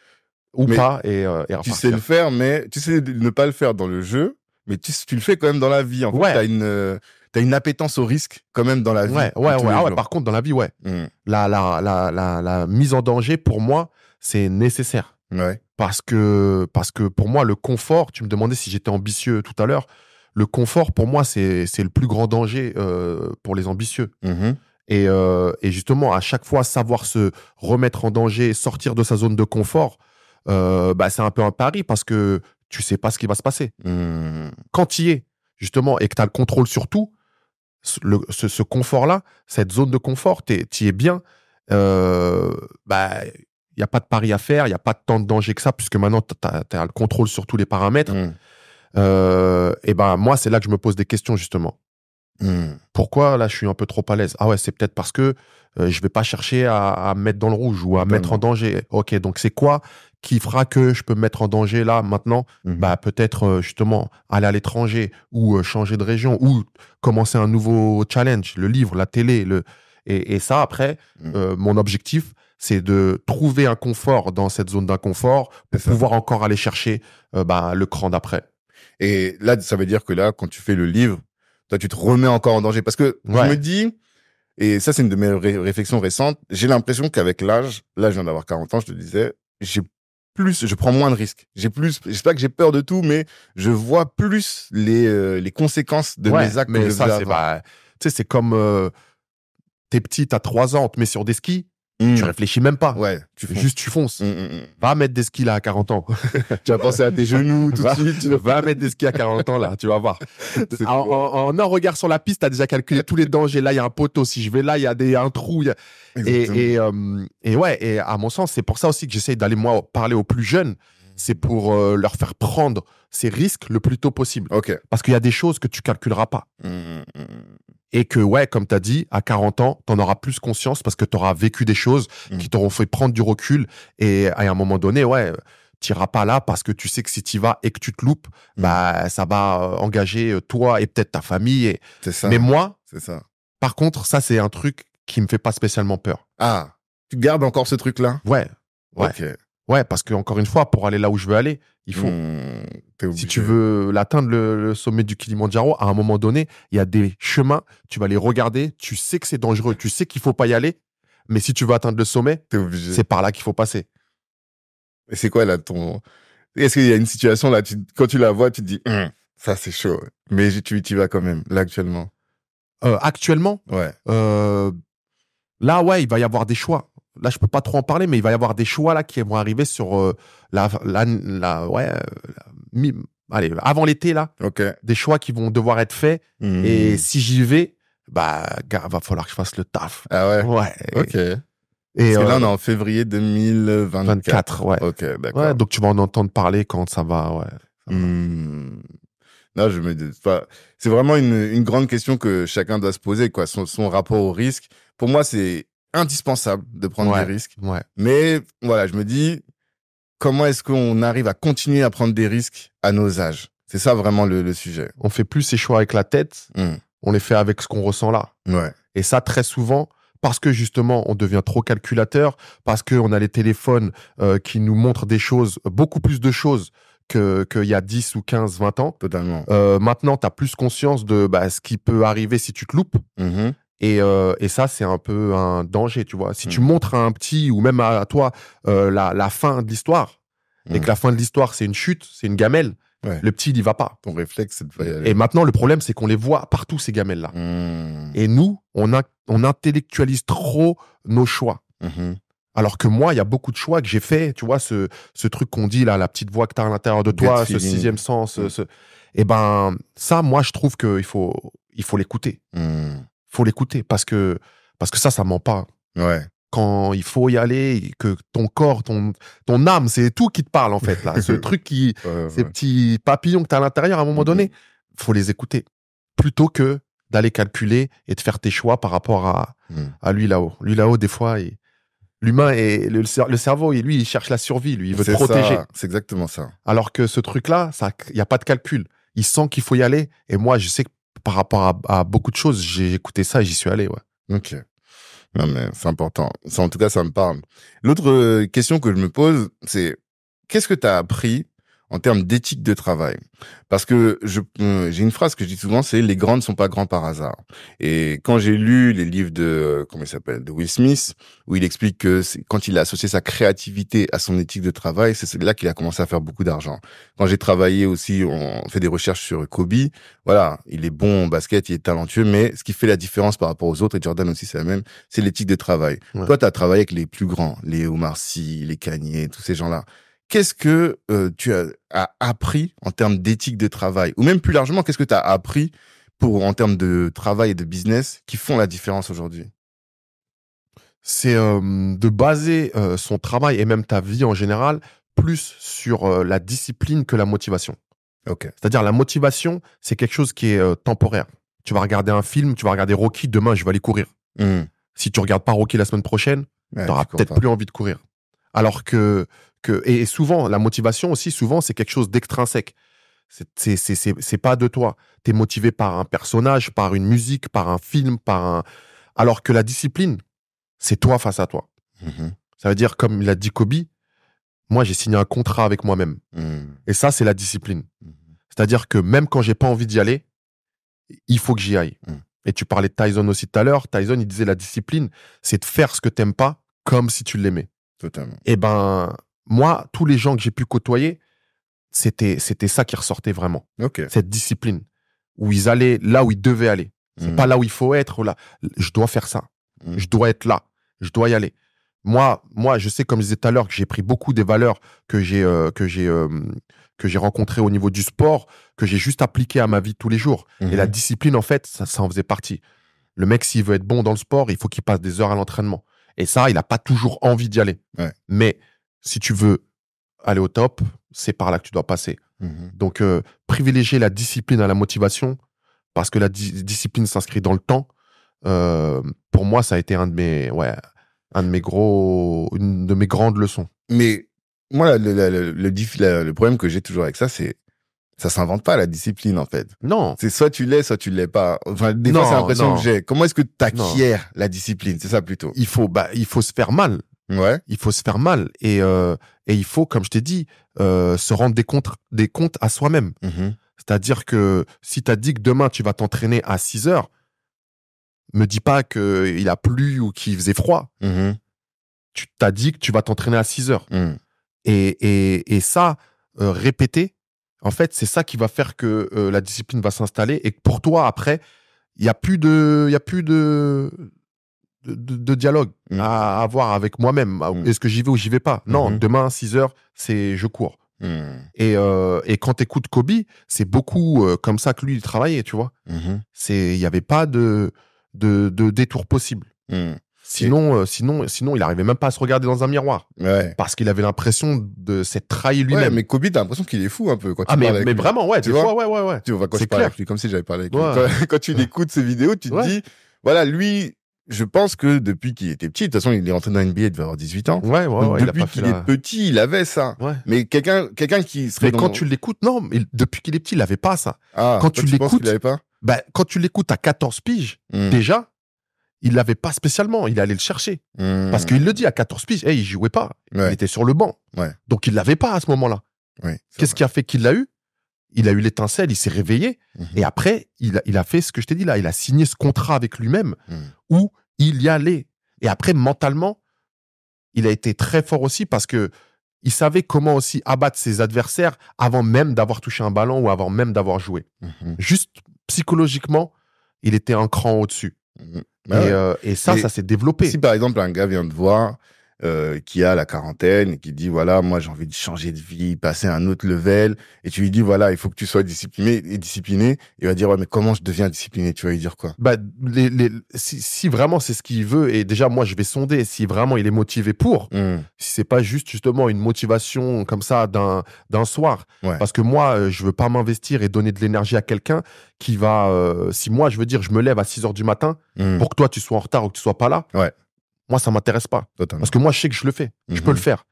ou pas et repartir. Tu sais le faire, mais tu sais ne pas le faire dans le jeu, mais tu le fais quand même dans la vie. En fait, t'as une appétence au risque quand même dans la vie. Par contre, dans la vie, la mise en danger, pour moi, c'est nécessaire. Parce que pour moi, le confort, tu me demandais si j'étais ambitieux tout à l'heure, le confort, pour moi, c'est le plus grand danger pour les ambitieux. Mhm. Et justement, à chaque fois, savoir se remettre en danger, sortir de sa zone de confort, c'est un peu un pari parce que tu sais pas ce qui va se passer. Mhm. Quand tu y es, justement, et que tu as le contrôle sur tout, ce confort-là, cette zone de confort, tu y es bien, il n'y a pas de pari à faire, il n'y a pas tant de danger que ça, puisque maintenant, tu as le contrôle sur tous les paramètres. Mhm. Moi, c'est là que je me pose des questions, justement. Pourquoi là je suis un peu trop à l'aise? Ah ouais, c'est peut-être parce que je vais pas chercher à me mettre dans le rouge ou à me mettre en danger. Ok, donc c'est quoi qui fera que je peux me mettre en danger là maintenant? Peut-être justement aller à l'étranger ou changer de région ou commencer un nouveau challenge, le livre, la télé, et ça après mon objectif c'est de trouver un confort dans cette zone d'inconfort pour pouvoir encore aller chercher le cran d'après. Et là, ça veut dire que là, quand tu fais le livre, toi, tu te remets encore en danger. Parce que je me dis, et ça, c'est une de mes réflexions récentes, j'ai l'impression qu'avec l'âge, là, je viens d'avoir 40 ans, je te disais, je prends moins de risques. Je sais pas que j'ai peur de tout, mais je vois plus les conséquences de mes actes. Mais ça, c'est comme, t'es petit, t'as 3 ans, on te met sur des skis, tu réfléchis même pas. Ouais, tu fonces. Va mettre des skis là à 40 ans. Tu vas penser à tes genoux tout de suite. Va mettre des skis à 40 ans là, tu vas voir. En un regard sur la piste, t'as déjà calculé tous les dangers. Là, il y a un poteau. Si je vais là, il y a un trou. Et à mon sens, c'est pour ça aussi que j'essaye d'aller moi parler aux plus jeunes. C'est pour leur faire prendre ces risques le plus tôt possible. Okay. Parce qu'il y a des choses que tu calculeras pas. Et que, comme tu as dit, à 40 ans, tu en auras plus conscience parce que tu auras vécu des choses qui t'auront fait prendre du recul. Et à un moment donné, tu n'iras pas là parce que tu sais que si tu y vas et que tu te loupes, ça va engager toi et peut-être ta famille. C'est ça. Mais moi, c'est ça. Par contre, ça, c'est un truc qui me fait pas spécialement peur. Ah, tu gardes encore ce truc-là? Ouais. Okay. Ouais, parce que encore une fois, pour aller là où je veux aller, il faut. Si tu veux l'atteindre, le sommet du Kilimandjaro, à un moment donné, il y a des chemins, tu vas les regarder, tu sais que c'est dangereux, tu sais qu'il faut pas y aller, mais si tu veux atteindre le sommet, c'est par là qu'il faut passer. Et c'est quoi là Est-ce qu'il y a une situation là, quand tu la vois, tu te dis, ça c'est chaud, mais tu y vas quand même, là actuellement? Actuellement? Ouais. Là, il va y avoir des choix. Là, je peux pas trop en parler, mais il va y avoir des choix là qui vont arriver sur avant l'été là. Okay. Des choix qui vont devoir être faits. Et si j'y vais, va falloir que je fasse le taf. Ah ouais. Ouais. Ok. Et parce que là, on est en février 2024. Ouais. Ok, d'accord. Ouais, donc tu vas en entendre parler quand ça va. Ouais. Non, c'est vraiment une grande question que chacun doit se poser, quoi. Son rapport au risque. Pour moi, c'est indispensable de prendre des risques. Ouais. Mais voilà, je me dis, comment est-ce qu'on arrive à continuer à prendre des risques à nos âges? C'est ça vraiment le sujet. On fait plus ces choix avec la tête, on les fait avec ce qu'on ressent là. Ouais. Et ça, très souvent, parce que justement, on devient trop calculateur, parce qu'on a les téléphones qui nous montrent des choses, beaucoup plus de choses qu'il y a 10 ou 15, 20 ans. Totalement. Maintenant, tu as plus conscience de ce qui peut arriver si tu te loupes. Et ça, c'est un peu un danger, tu vois. Si tu montres à un petit ou même à toi la fin de l'histoire, et que la fin de l'histoire, c'est une chute, c'est une gamelle, le petit, il y va pas. Ton réflexe, c'est de pas y aller. Et maintenant, le problème, c'est qu'on les voit partout, ces gamelles-là. Et nous, on intellectualise trop nos choix. Alors que moi, il y a beaucoup de choix que j'ai fait, tu vois, ce truc qu'on dit là, la petite voix que tu as à l'intérieur de toi, ce sixième sens. Et ça, moi, je trouve qu'il faut l'écouter. Faut l'écouter parce que ça ment pas. Ouais. Quand il faut y aller, que ton corps, ton âme, c'est tout qui te parle en fait là. Ce truc ces petits papillons que tu as à l'intérieur, à un moment donné, faut les écouter plutôt que d'aller calculer et de faire tes choix par rapport à lui là-haut. Lui là-haut, des fois, l'humain et le cerveau, lui, il cherche la survie, lui, il veut te protéger. C'est exactement ça. Alors que ce truc-là, il y a pas de calcul. Il sent qu'il faut y aller. Et moi, je sais que par rapport à beaucoup de choses, j'ai écouté ça et j'y suis allé, ouais. Ok. Non, mais c'est important. Ça, en tout cas, ça me parle. L'autre question que je me pose, c'est qu'est-ce que tu as appris en termes d'éthique de travail. Parce que j'ai une phrase que je dis souvent, c'est les grands ne sont pas grands par hasard. Et quand j'ai lu les livres de, comment il s'appelle, de Will Smith, où il explique que quand il a associé sa créativité à son éthique de travail, c'est là qu'il a commencé à faire beaucoup d'argent. Quand j'ai travaillé aussi, on fait des recherches sur Kobe. Voilà, il est bon en basket, il est talentueux, mais ce qui fait la différence par rapport aux autres, et Jordan aussi c'est la même, c'est l'éthique de travail. Ouais. Toi, tu as travaillé avec les plus grands, les Omar Sy, les Kanye, tous ces gens-là. Qu'est-ce que tu as appris en termes d'éthique de travail? Ou même plus largement, qu'est-ce que tu as appris en termes de travail et de business qui font la différence aujourd'hui? C'est de baser son travail et même ta vie en général plus sur la discipline que la motivation. Okay. C'est-à-dire la motivation, c'est quelque chose qui est temporaire. Tu vas regarder un film, tu vas regarder Rocky, demain je vais aller courir. Si tu regardes pas Rocky la semaine prochaine, tu n'auras peut-être plus envie de courir. Alors et souvent, la motivation aussi, souvent, c'est quelque chose d'extrinsèque. C'est pas de toi. Tu es motivé par un personnage, par une musique, par un film, alors que la discipline, c'est toi face à toi. Ça veut dire, comme l'a dit Kobe, moi, j'ai signé un contrat avec moi-même. Et ça, c'est la discipline. C'est-à-dire que même quand j'ai pas envie d'y aller, il faut que j'y aille. Et tu parlais de Tyson aussi tout à l'heure. Tyson, il disait la discipline, c'est de faire ce que t'aimes pas comme si tu l'aimais. Totalement. Et ben, moi, tous les gens que j'ai pu côtoyer, c'était ça qui ressortait vraiment. Okay. Cette discipline où ils allaient là où ils devaient aller. C'est pas là où il faut être. Là. Je dois faire ça. Je dois être là. Je dois y aller. Moi, je sais, comme je disais tout à l'heure, que j'ai pris beaucoup des valeurs que j'ai rencontrées au niveau du sport, que j'ai juste appliquées à ma vie de tous les jours. Et la discipline, en fait, ça en faisait partie. Le mec, s'il veut être bon dans le sport, il faut qu'il passe des heures à l'entraînement. Et ça, il n'a pas toujours envie d'y aller. Ouais. Mais si tu veux aller au top, c'est par là que tu dois passer. Donc, privilégier la discipline à la motivation, parce que la discipline s'inscrit dans le temps. Pour moi, ça a été une de mes grandes leçons. Mais moi, le problème que j'ai toujours avec ça, c'est ça s'invente pas, la discipline, en fait. Non. C'est soit tu l'es, soit tu l'es pas. Enfin, des fois, c'est l'impression que j'ai. Comment est-ce que tu acquiers la discipline? C'est ça plutôt. Il faut se faire mal. Ouais. Il faut se faire mal. Et il faut, comme je t'ai dit, se rendre des comptes à soi-même. C'est-à-dire que si tu as dit que demain, tu vas t'entraîner à 6 heures, me dis pas qu'il a plu ou qu'il faisait froid. Tu t'as dit que tu vas t'entraîner à 6 heures. Et ça, répéter, en fait, c'est ça qui va faire que la discipline va s'installer et que pour toi, après, il n'y a plus de dialogue à avoir avec moi-même. Est-ce que j'y vais ou j'y vais pas? Non, demain, 6 heures, je cours. Et quand tu écoutes Kobe, c'est beaucoup comme ça que lui, il travaillait, tu vois. Il n'y avait pas de détour possible. Sinon, il n'arrivait même pas à se regarder dans un miroir. Ouais. Parce qu'il avait l'impression de s'être trahi lui-même. Ouais, mais Kobe, t'as l'impression qu'il est fou un peu quand tu parles avec lui. Mais vraiment, ouais, des fois, ouais. Tu vois, quand je parle avec lui, comme si j'avais parlé avec lui. Quand tu écoutes ses vidéos, tu te dis, voilà, lui, je pense que depuis qu'il était petit, de toute façon, il est rentré dans la NBA, il devait avoir 18 ans. Ouais. Depuis qu'il est petit, il avait ça. Ouais. Mais quelqu'un qui serait quand tu l'écoutes, non, mais depuis qu'il est petit, il avait pas ça. Ah, quand tu l'écoutes, il avait pas? Quand tu l'écoutes à 14 piges, déjà, il l'avait pas spécialement. Il allait le chercher. Parce qu'il le dit à 14 piges, il jouait pas. Ouais. Il était sur le banc. Ouais. Donc, il l'avait pas à ce moment-là. Ouais, qu'est-ce qui a fait qu'il l'a eu? Il a eu l'étincelle, il s'est réveillé. Et après, il a fait ce que je t'ai dit là. Il a signé ce contrat avec lui-même où il y allait. Et après, mentalement, il a été très fort aussi parce que il savait comment aussi abattre ses adversaires avant même d'avoir touché un ballon ou avant même d'avoir joué. Juste psychologiquement, il était un cran au-dessus. Et ça s'est développé. Si par exemple un gars vient te voir qui a la quarantaine et qui dit voilà, moi j'ai envie de changer de vie, passer à un autre level, et tu lui dis voilà, il faut que tu sois discipliné, il va dire ouais, mais comment je deviens discipliné? Tu vas lui dire quoi? Si vraiment c'est ce qu'il veut, et déjà moi je vais sonder si vraiment il est motivé pour, si c'est pas juste justement une motivation comme ça d'un soir. Parce que moi je veux pas m'investir et donner de l'énergie à quelqu'un qui va si moi je veux dire je me lève à 6 heures du matin pour que toi tu sois en retard ou que tu sois pas là. Moi, ça m'intéresse pas. Totalement. Parce que moi, je sais que je le fais. Je peux le faire.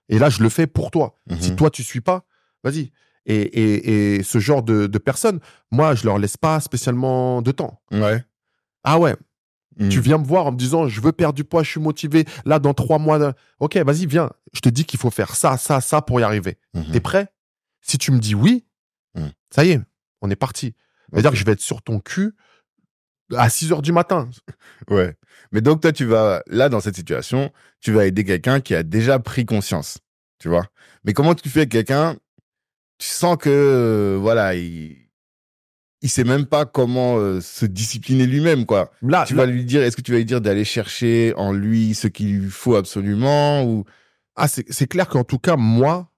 Et là, je le fais pour toi. Si toi, tu suis pas, vas-y. Et ce genre de personnes, moi, je leur laisse pas spécialement de temps. Ouais. Ah ouais. Tu viens me voir en me disant, je veux perdre du poids, je suis motivé. Là, dans 3 mois, ok, vas-y, viens. Je te dis qu'il faut faire ça pour y arriver. T'es prêt? Si tu me dis oui, Mm. ça y est, on est parti. C'est-à-dire que je vais être sur ton cul à 6 heures du matin. Ouais. Mais donc, toi, là, dans cette situation, tu vas aider quelqu'un qui a déjà pris conscience, tu vois. Mais comment tu fais avec quelqu'un, tu sens que, voilà, il sait même pas comment se discipliner lui-même, quoi. Là, Vas lui dire, est-ce que tu vas lui dire d'aller chercher en lui ce qu'il lui faut absolument ou... c'est clair qu'en tout cas, moi,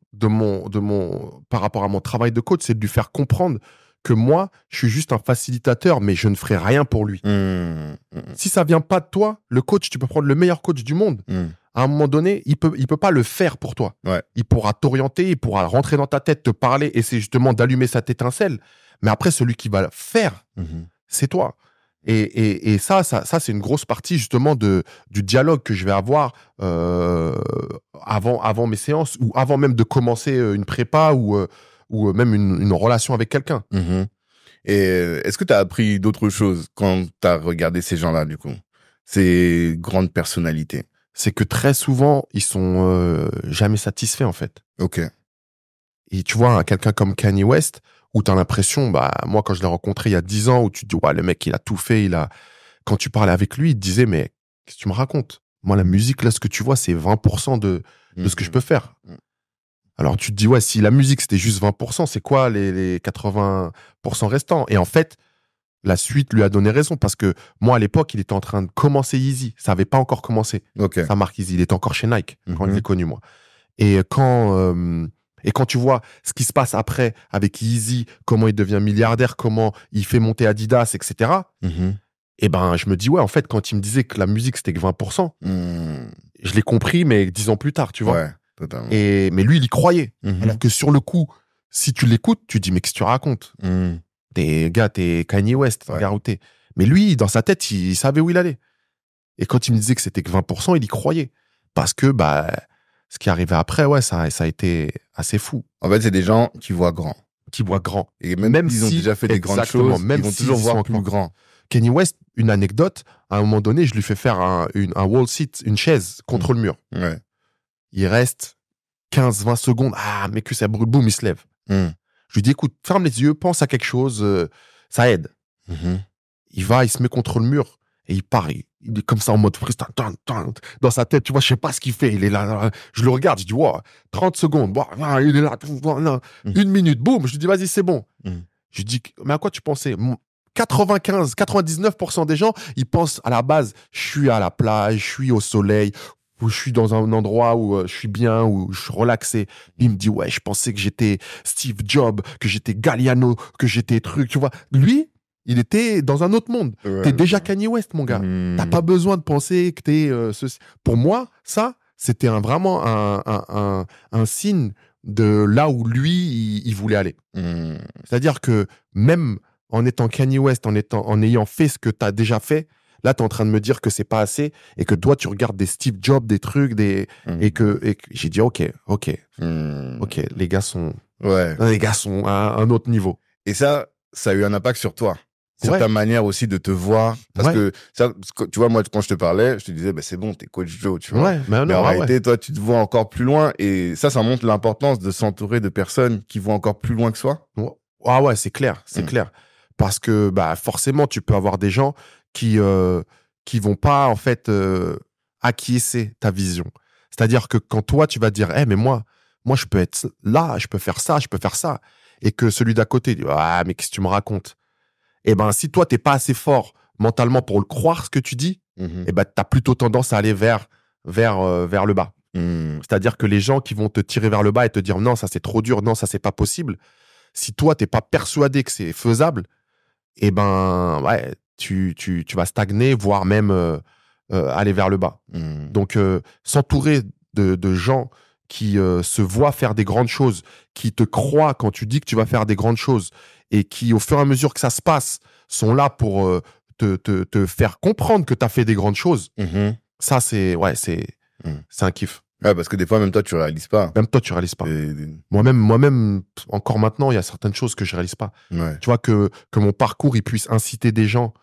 par rapport à mon travail de coach, c'est de lui faire comprendre que moi, je suis juste un facilitateur, mais je ne ferai rien pour lui. Si ça vient pas de toi, le coach, tu peux prendre le meilleur coach du monde. À un moment donné, il peut pas le faire pour toi. Ouais. Il pourra t'orienter, il pourra rentrer dans ta tête, te parler, et c'est justement d'allumer cette étincelle. Mais après, celui qui va le faire, c'est toi. Et ça, c'est une grosse partie justement du dialogue que je vais avoir avant mes séances ou avant même de commencer une prépa ou même une relation avec quelqu'un. Et est-ce que tu as appris d'autres choses quand tu as regardé ces gens-là, du coup? Ces grandes personnalités. C'est que très souvent, ils sont jamais satisfaits, en fait. Ok. Et tu vois, quelqu'un comme Kanye West, où tu as l'impression, moi, quand je l'ai rencontré il y a 10 ans, où tu te dis, ouais, le mec, il a tout fait, quand tu parlais avec lui, il te disait, mais qu'est-ce que tu me racontes? Moi, la musique, là, ce que tu vois, c'est 20% de ce que je peux faire. Alors, tu te dis, ouais, si la musique, c'était juste 20%, c'est quoi les 80% restants? Et en fait, la suite lui a donné raison, parce que moi, à l'époque, il était en train de commencer Yeezy. Ça n'avait pas encore commencé. Ok. Sa marque Yeezy. Il était encore chez Nike, quand je l'ai connu, moi. Et quand tu vois ce qui se passe après avec Yeezy, comment il devient milliardaire, comment il fait monter Adidas, etc., et ben, je me dis, ouais, en fait, quand il me disait que la musique, c'était que 20%, je l'ai compris, mais 10 ans plus tard, tu vois. Ouais, totalement. Mais lui, il y croyait. Alors que sur le coup, si tu l'écoutes, tu dis, mais qu'est-ce que tu racontes? T'es Kanye West, Ouais. regarde où t'es. Mais lui, dans sa tête, il savait où il allait. Et quand il me disait que c'était que 20%, il y croyait. Parce que, ce qui arrivait après, ouais, ça a été assez fou. En fait, c'est des gens qui voient grand. Qui voient grand. Et même s'ils ont déjà fait des grandes choses, ils vont toujours voir plus grand. Kanye West, une anecdote, à un moment donné, je lui fais faire un wall seat, une chaise contre le mur. Ouais. Il reste 15-20 secondes. Ah, mais que ça brûle, boum, il se lève. Je lui dis, écoute, ferme les yeux, pense à quelque chose, ça aide. Il se met contre le mur et il part. Il est comme ça en mode freestyle. Dans sa tête, tu vois, je sais pas ce qu'il fait. Il est là. Je le regarde, je dis, wow, 30 secondes. Wow, il est là. 1 minute, boum. Je lui dis, vas-y, c'est bon. Je lui dis, mais à quoi tu pensais? 99% des gens, ils pensent à la base, je suis à la plage, je suis au soleil, où je suis dans un endroit où je suis bien, où je suis relaxé. Il me dit, ouais, je pensais que j'étais Steve Jobs, que j'étais Galliano, que j'étais truc, tu vois. Lui, il était dans un autre monde. Ouais. T'es déjà Kanye West, mon gars. T'as pas besoin de penser que t'es ceci. Pour moi, ça, c'était vraiment un signe de là où lui, il voulait aller. C'est-à-dire que même en étant Kanye West, en ayant fait ce que t'as déjà fait, là, t'es en train de me dire que c'est pas assez et que toi, tu regardes des Steve Jobs, des trucs, et que j'ai dit, ok, les gars sont à un autre niveau. Et ça a eu un impact sur toi. Sur Ouais. ta manière aussi de te voir. Parce que, tu vois, moi, quand je te parlais, je te disais, c'est bon, t'es coach Joe, tu vois. Ouais, mais en réalité, toi, tu te vois encore plus loin. Et ça montre l'importance de s'entourer de personnes qui vont encore plus loin que soi. Ah ouais, c'est clair, clair. Parce que, forcément, tu peux avoir des gens qui vont pas, en fait, acquiescer ta vision. C'est-à-dire que quand toi, tu vas dire, mais moi, je peux être là, je peux faire ça, et que celui d'à côté dit, ah, mais qu'est-ce que tu me racontes? Et si toi, t'es pas assez fort mentalement pour le croire, ce que tu dis, t'as plutôt tendance à aller vers le bas. C'est-à-dire que les gens qui vont te tirer vers le bas et te dire, non, ça c'est trop dur, non, ça c'est pas possible. Si toi, t'es pas persuadé que c'est faisable, tu vas stagner, voire même aller vers le bas. Donc, s'entourer de gens qui se voient faire des grandes choses, qui te croient quand tu dis que tu vas faire des grandes choses, et qui, au fur et à mesure que ça se passe, sont là pour te faire comprendre que tu as fait des grandes choses. Ça, c'est un kiff. Ouais, parce que des fois, même toi, tu réalises pas. Même toi, tu réalises pas. Moi-même, encore maintenant, il y a certaines choses que je réalise pas. Ouais. Tu vois, que mon parcours, il puisse inciter des gens,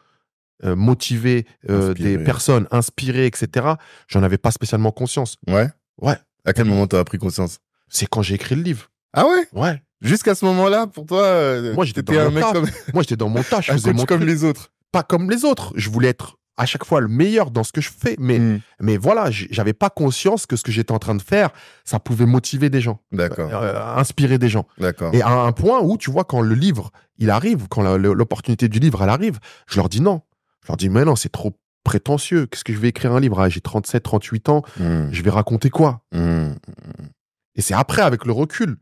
motiver des personnes, inspirer, etc. J'en avais pas spécialement conscience. Ouais. Ouais. À quel moment t'as pris conscience? C'est quand j'ai écrit le livre. Ah ouais? Ouais. Jusqu'à ce moment-là, pour toi, Moi, j'étais dans t'étais un mon mec taf. comme Moi, j'étais dans mon taf. Je un faisais coach mon comme truc. les autres. Pas comme les autres. Je voulais être à chaque fois le meilleur dans ce que je fais. Mais voilà, j'avais pas conscience que ce que j'étais en train de faire, ça pouvait motiver des gens, D'accord, inspirer des gens. d'accord. Et à un point où, tu vois, quand le livre, il arrive, quand l'opportunité du livre, elle arrive, je leur dis non. Je leur dis, mais non, c'est trop prétentieux. Qu'est-ce que je vais écrire un livre? Ah, j'ai 37, 38 ans. Je vais raconter quoi? Et c'est après, avec le recul.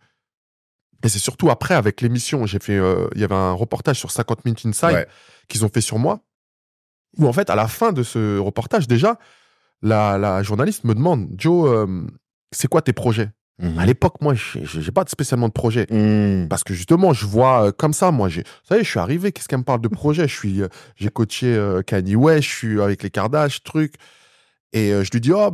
Et c'est surtout après, avec l'émission, j'ai fait, il y avait un reportage sur 50 Minutes Inside qu'ils ont fait sur moi. Où en fait, à la fin de ce reportage, déjà, la journaliste me demande, Joe, c'est quoi tes projets? À l'époque, moi, j'ai pas spécialement de projet. Parce que justement, je vois comme ça, moi, vous savez, je suis arrivé, qu'est-ce qu'elle me parle de projet? J'ai coaché Kanye West, je suis avec les Kardashians, truc. Et je lui dis, oh,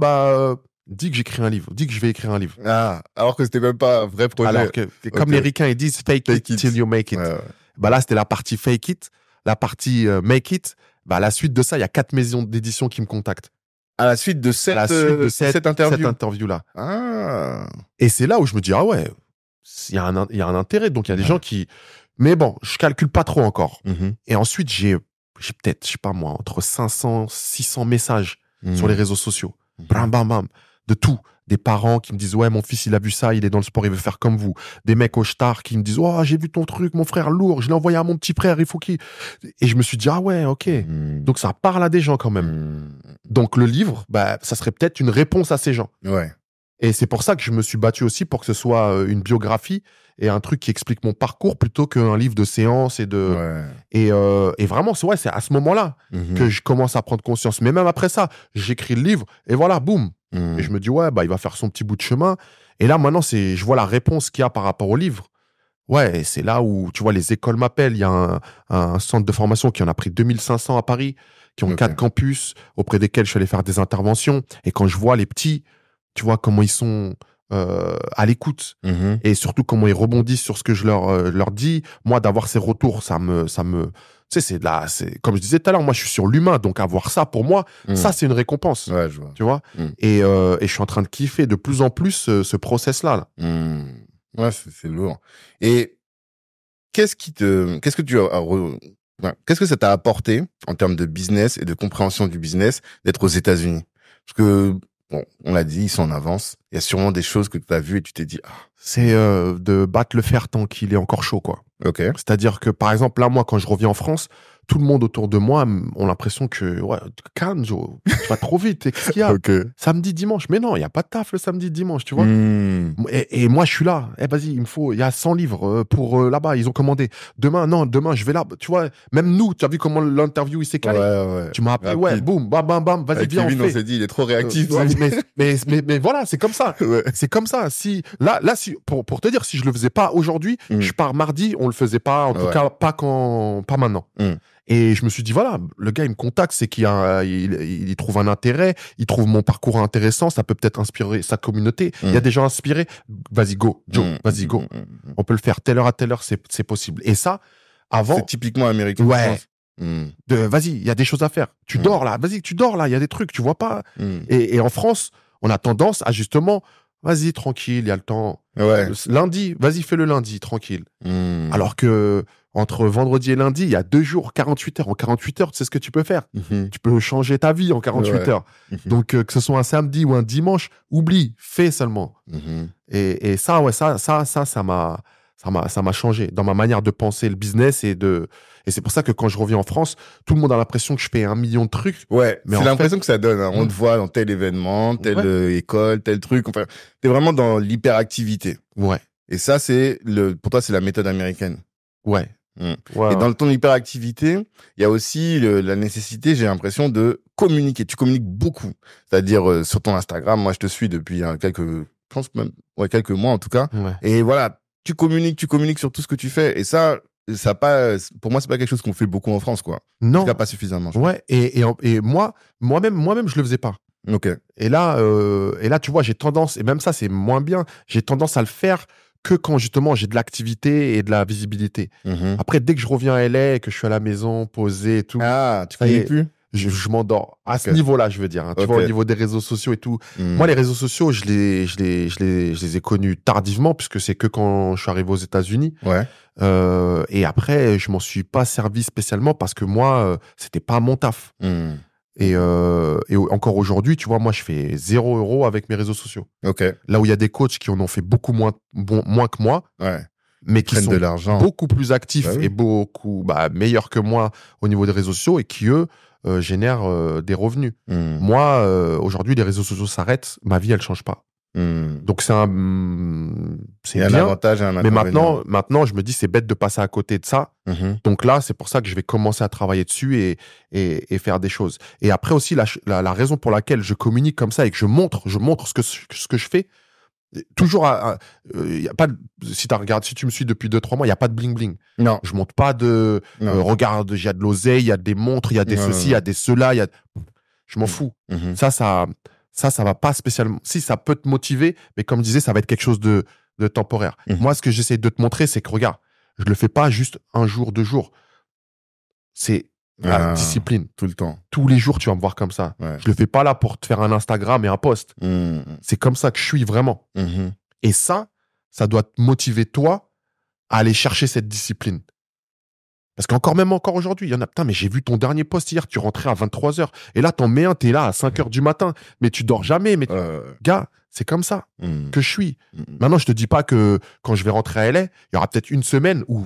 dis que j'écris un livre, dis que je vais écrire un livre. Ah, alors que c'était même pas un vrai projet. Alors que, comme les ricains, ils disent, fake it till you make it. Ouais. Là, c'était la partie fake it, la partie make it. À la suite de ça, il y a 4 maisons d'édition qui me contactent. À la suite de cette interview-là. Ah. Et c'est là où je me dis, ah ouais, il y a un intérêt. Donc, il y a des gens qui... Mais bon, je calcule pas trop encore. Et ensuite, j'ai peut-être, je sais pas moi, entre 500, 600 messages sur les réseaux sociaux. Bam, bam, bam. De tout. Des parents qui me disent, ouais, mon fils, il a vu ça, il est dans le sport, il veut faire comme vous. Des mecs au star qui me disent, oh, j'ai vu ton truc, mon frère lourd, je l'ai envoyé à mon petit frère, il faut qu'il... Et je me suis dit, ah ouais, ok. Donc ça parle à des gens quand même. Donc le livre, ça serait peut-être une réponse à ces gens. Ouais. Et c'est pour ça que je me suis battu aussi pour que ce soit une biographie et un truc qui explique mon parcours plutôt qu'un livre de séance et de... Ouais. Et vraiment, c'est à ce moment-là que je commence à prendre conscience. Mais même après ça, j'écris le livre et voilà, boum. Et je me dis, ouais, il va faire son petit bout de chemin. Et là, maintenant, je vois la réponse qu'il y a par rapport au livre. Ouais, et c'est là où, tu vois, les écoles m'appellent. Il y a un centre de formation qui en a pris 2500 à Paris, qui ont 4 campus, auprès desquels je suis allé faire des interventions. Et quand je vois les petits, tu vois, comment ils sont à l'écoute et surtout comment ils rebondissent sur ce que je leur dis. Moi, d'avoir ces retours, ça me tu sais, c'est comme je disais tout à l'heure, moi je suis sur l'humain, donc avoir ça pour moi, ça c'est une récompense. Ouais, je vois. Tu vois. Et je suis en train de kiffer de plus en plus ce process là. Ouais, c'est lourd. Et qu'est-ce que ça t'a apporté en termes de business et de compréhension du business d'être aux États-Unis? Parce que bon, on l'a dit, ils sont en avance. Il y a sûrement des choses que tu as vues et tu t'es dit, c'est de battre le fer tant qu'il est encore chaud, quoi. Ok. C'est-à-dire que, par exemple, là, moi, quand je reviens en France, tout le monde autour de moi ont l'impression que, ouais, calme, Joe, tu vas trop vite. Qu'est-ce qu'il y a? Samedi, dimanche. Mais non, il n'y a pas de taf le samedi, dimanche, tu vois. Et moi, je suis là. Vas-y, il y a 100 livres pour là-bas. Ils ont commandé. Demain, je vais là. Tu vois, même nous, tu as vu comment l'interview, il s'est calé. Ouais. Tu m'as appelé, ouais, boum, bam, bam, bam. Vas-y, viens, Kevin, on fait. On s'est dit, il est trop réactif. Mais voilà, c'est comme ça. C'est comme ça. Là, pour te dire, si je le faisais pas aujourd'hui, je pars mardi, on le faisait pas. En tout cas, pas maintenant. Et je me suis dit, voilà, le gars, il me contacte, c'est il trouve un intérêt, il trouve mon parcours intéressant, ça peut peut-être inspirer sa communauté. Il y a des gens inspirés. Vas-y, go, Joe, vas-y, go. On peut le faire telle heure à telle heure, c'est possible. Et ça, avant. C'est typiquement américain. Ouais. Vas-y, il y a des choses à faire. Tu dors là, vas-y, tu dors là, il y a des trucs, tu vois pas. Et en France, on a tendance à justement, vas-y, tranquille, il y a le temps. Ouais. Lundi, vas-y, fais le lundi, tranquille. Alors que entre vendredi et lundi, il y a 2 jours, 48 heures. En 48 heures, tu sais ce que tu peux faire. Tu peux changer ta vie en 48 heures. Donc, que ce soit un samedi ou un dimanche, oublie, fais seulement. Et ça, ouais, ça m'a changé dans ma manière de penser le business et c'est pour ça que quand je reviens en France, tout le monde a l'impression que je fais 1 million de trucs. Ouais, c'est l'impression que ça donne. Hein. On te voit dans tel événement, telle école, tel truc. Enfin, t'es vraiment dans l'hyperactivité. Ouais. Et ça, pour toi, c'est la méthode américaine. Ouais. Et dans ton hyperactivité, il y a aussi la nécessité, j'ai l'impression, de communiquer. Tu communiques beaucoup. C'est-à-dire, sur ton Instagram, moi, je te suis depuis quelques mois en tout cas. Ouais. Et voilà, tu communiques sur tout ce que tu fais. Et ça pour moi, c'est pas quelque chose qu'on fait beaucoup en France, quoi. Non. En tout cas, pas suffisamment. Ouais. Et moi-même, je le faisais pas. Ok. Et là, tu vois, j'ai tendance, et même ça, c'est moins bien, j'ai tendance à le faire que quand justement j'ai de l'activité et de la visibilité. Après, dès que je reviens à LA et que je suis à la maison, posé et tout. Ah, tu communiques plus? Je m'endors. À ce Ok. niveau-là, je veux dire. Hein. Tu Ok. vois, au niveau des réseaux sociaux et tout. Hmm. Moi, les réseaux sociaux, je les ai connus tardivement, puisque c'est que quand je suis arrivé aux États-Unis. Ouais. Et après, je m'en suis pas servi spécialement parce que moi, c'était pas mon taf. Hmm. Et encore aujourd'hui, tu vois, moi, je fais 0 € avec mes réseaux sociaux. Ok. Là où il y a des coachs qui en ont fait beaucoup moins que moi, Ouais. mais qui Prennent sont de l'argent. beaucoup plus actifs Bah oui. et beaucoup meilleurs que moi au niveau des réseaux sociaux et qui, eux, génèrent des revenus. Hmm. Moi, aujourd'hui, les réseaux sociaux s'arrêtent, ma vie, elle change pas. Hmm. Donc, Il c'est y a un bien. avantage et un Mais inconvénient. maintenant, je me dis, c'est bête de passer à côté de ça. Mhm. Donc là, c'est pour ça que je vais commencer à travailler dessus et faire des choses. Et après aussi, la raison pour laquelle je communique comme ça et que je montre ce que je fais, toujours, y a pas si tu me suis depuis 2-3 mois, il n'y a pas de bling-bling. Non. Je monte pas de, Non. regarde, il y a de l'oseille, il y a des montres, il y a des Non, ceci, il non, y a non. des cela, je m'en fous. Mhm. Ça va pas spécialement. Si, ça peut te motiver, mais comme je disais, ça va être quelque chose de temporaire. Mhm. Moi, ce que j'essaie de te montrer, c'est que regarde, je le fais pas juste un jour, 2 jours. C'est la discipline. Tout le temps. Tous les jours, tu vas me voir comme ça. Ouais. Je le fais pas là pour te faire un Instagram et un post. Hmm. C'est comme ça que je suis vraiment. Mhm. Et ça doit te motiver, toi, à aller chercher cette discipline. Parce encore aujourd'hui, il y en a, putain, mais j'ai vu ton dernier post hier, tu rentrais à 23h. Et là, t'en mets un, t'es là à 5h du matin. Mais tu dors jamais. Mais gars, c'est comme ça Hmm. que je suis. Hmm. Maintenant, je te dis pas que quand je vais rentrer à LA, il y aura peut-être une semaine où